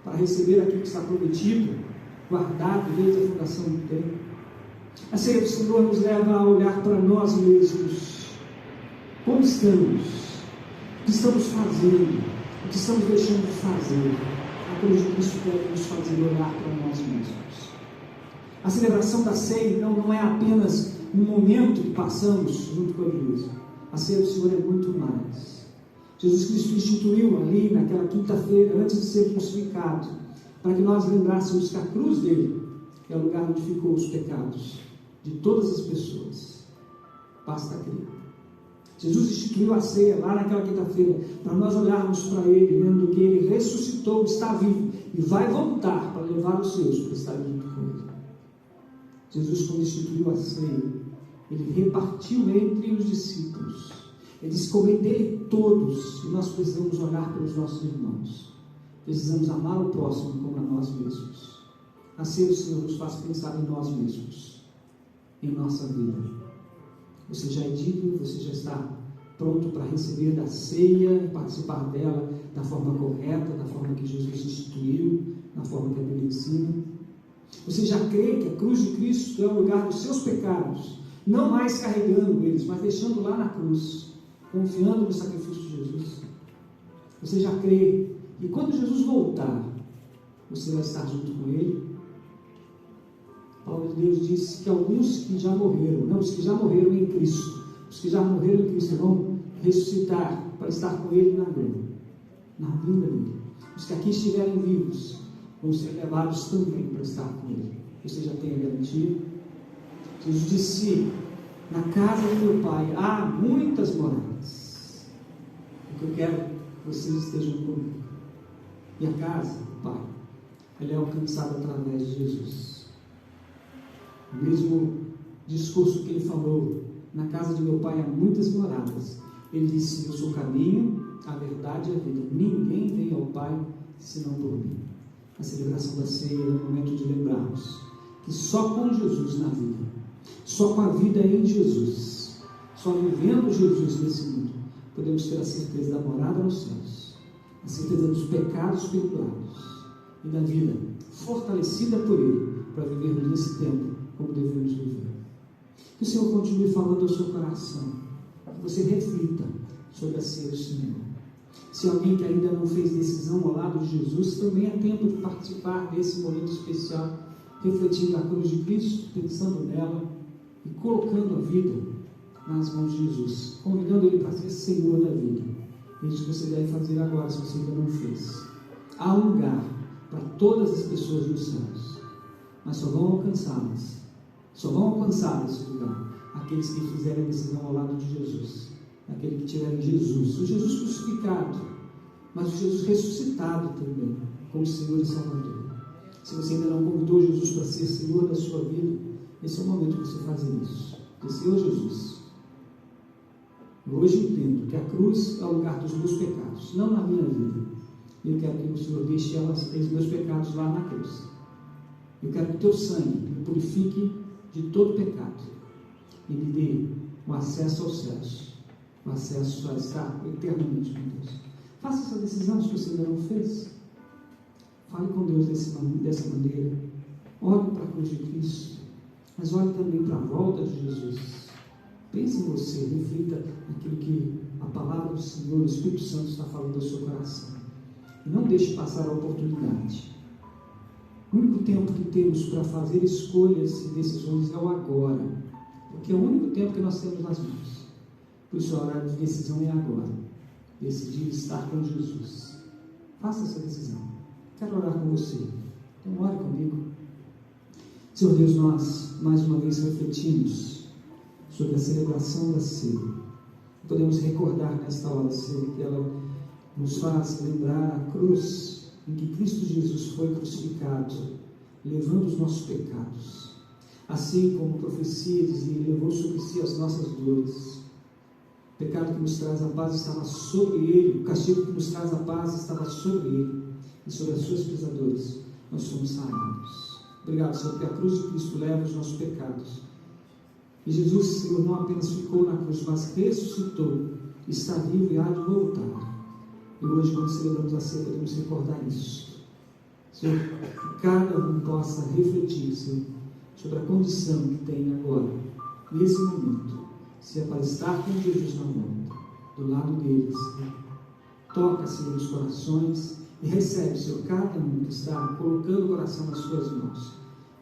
para receber aquilo que está prometido, guardado desde a fundação do tempo. A ceia do Senhor nos leva a olhar para nós mesmos, como estamos, o que estamos fazendo, o que estamos deixando de fazer. A cruz de Cristo deve nos fazer olhar para nós mesmos. A celebração da ceia não é apenas um momento que passamos junto com a igreja. A ceia do Senhor é muito mais. Jesus Cristo instituiu ali naquela quinta-feira, antes de ser crucificado, para que nós lembrássemos que a cruz dele é o lugar onde ficou os pecados de todas as pessoas. Basta crer. Jesus instituiu a ceia lá naquela quinta-feira, para nós olharmos para Ele, vendo que Ele ressuscitou, está vivo e vai voltar para levar os seus para estar junto com Ele. Jesus, quando instituiu a ceia, Ele repartiu entre os discípulos. Ele disse: comei dele todos, e nós precisamos olhar para os nossos irmãos. Precisamos amar o próximo como a nós mesmos. A ceia do Senhor nos faz pensar em nós mesmos, em nossa vida. Você já é digno, você já está pronto para receber da ceia e participar dela da forma correta, da forma que Jesus instituiu, da forma que a Bíblia ensina. Você já crê que a cruz de Cristo é o lugar dos seus pecados, não mais carregando eles, mas deixando lá na cruz, confiando no sacrifício de Jesus? Você já crê que quando Jesus voltar, você vai estar junto com Ele? A palavra de Deus disse que alguns que já morreram, os que já morreram em Cristo, os que já morreram em Cristo vão ressuscitar para estar com Ele na glória, na vinda dele. Os que aqui estiverem vivos vão ser levados também para estar com Ele. Você já tem a garantia? Jesus disse: na casa do meu Pai há muitas moradas. O que eu quero é que vocês estejam comigo. E a casa do Pai, ela é alcançada através de Jesus. O mesmo discurso que Ele falou: na casa de meu Pai há muitas moradas. Ele disse: eu sou o caminho, a verdade e a vida. Ninguém vem ao Pai senão por mim. A celebração da ceia é o momento de lembrarmos que só com Jesus na vida, só com a vida em Jesus, só vivendo Jesus nesse mundo, podemos ter a certeza da morada nos céus, a certeza dos pecados perdoados e da vida fortalecida por Ele para vivermos nesse tempo como devemos viver. Que o Senhor continue falando ao seu coração, que você reflita sobre a ceia do Senhor. Se alguém que ainda não fez decisão ao lado de Jesus, também é tempo de participar desse momento especial, refletindo a cruz de Cristo, pensando nela e colocando a vida nas mãos de Jesus, convidando Ele para ser Senhor da vida. É isso que você deve fazer agora, se você ainda não fez. Há um lugar para todas as pessoas nos céus, mas só vão alcançar esse lugar aqueles que fizerem a decisão ao lado de Jesus, aqueles que tiverem Jesus, o Jesus crucificado, mas o Jesus ressuscitado também, como Senhor e Salvador. Se você ainda não convidou Jesus para ser Senhor da sua vida, esse é o momento de você fazer isso. Dizer: Senhor Jesus, eu hoje entendo que a cruz é o lugar dos meus pecados, não na minha vida. Eu quero que o Senhor deixe os meus pecados lá na cruz. Eu quero que o teu sangue me purifique de todo pecado e me dê o acesso aos céus, o acesso a estar eternamente com Deus. Faça essa decisão se você ainda não fez. Fale com Deus dessa maneira. Olhe para a cruz de Cristo, mas olhe também para a volta de Jesus. Pense em você, reflita naquilo que a palavra do Senhor, o Espírito Santo está falando ao seu coração. E não deixe passar a oportunidade. O único tempo que temos para fazer escolhas e decisões é o agora, porque é o único tempo que nós temos nas mãos. Por isso a hora de decisão é agora. Decidir estar com Jesus. Faça essa decisão. Quero orar com você. Então ore comigo. Senhor Deus, nós mais uma vez refletimos sobre a celebração da ceia. Podemos recordar nesta hora, Senhor, que ela nos faz lembrar a cruz em que Cristo Jesus foi crucificado, levando os nossos pecados. Assim como a profecia dizia, Ele levou sobre si as nossas dores. O pecado que nos traz a paz estava sobre Ele, o castigo que nos traz a paz estava sobre Ele, e sobre as suas pisaduras nós fomos sarados. Obrigado, Senhor, porque a cruz de Cristo leva os nossos pecados. E Jesus, Senhor, não apenas ficou na cruz, mas ressuscitou, está vivo e há de voltar. E hoje, quando celebramos a ceia, podemos recordar isso. Senhor, que cada um possa refletir, Senhor, sobre a condição que tem agora, nesse momento, se é para estar com Jesus na volta, do lado deles. Toca, Senhor, os corações e recebe, Senhor, cada um que está colocando o coração nas suas mãos,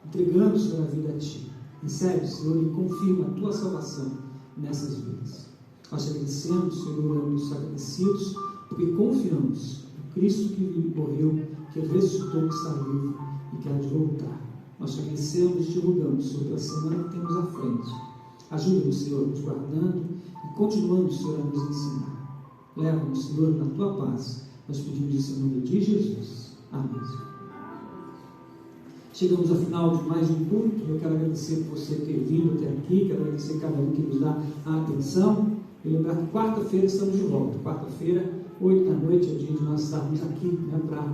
entregando, Senhor, a vida a Ti. Recebe, Senhor, e confirma a Tua salvação nessas vidas. Nós te agradecemos, Senhor, oramos agradecidos, porque confiamos no Cristo que morreu, que ressuscitou, que está vivo e que há de voltar. Nós te agradecemos e te rogamos, Senhor, pela semana que temos à frente. Ajuda-nos, Senhor, nos guardando e continuando, Senhor, a nos ensinar. Leva-nos, Senhor, na Tua paz. Nós pedimos isso em nome de Jesus. Amém. Chegamos ao final de mais um culto. Eu quero agradecer por você ter vindo até aqui. Quero agradecer a cada um que nos dá a atenção. E lembrar que quarta-feira estamos de volta. Quarta-feira, 8 da noite, é o dia de nós estarmos aqui, né, para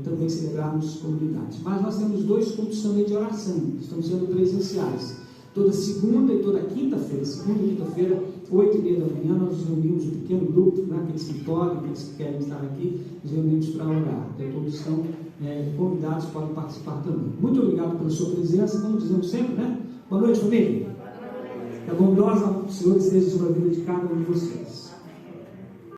também celebrarmos comunidades. Mas nós temos 2 cultos também de oração. Estão sendo presenciais. Toda segunda e toda quinta-feira, segunda e quinta-feira, 8h30 da manhã, nós nos reunimos um pequeno grupo, né, aqueles que podem, aqueles que querem estar aqui, nos reunimos para orar. Então, todos estão convidados, podem participar também. Muito obrigado pela sua presença, como dizemos sempre, né? Boa noite, família. Que a bondosa do Senhor esteja sobre a vida de cada um de vocês.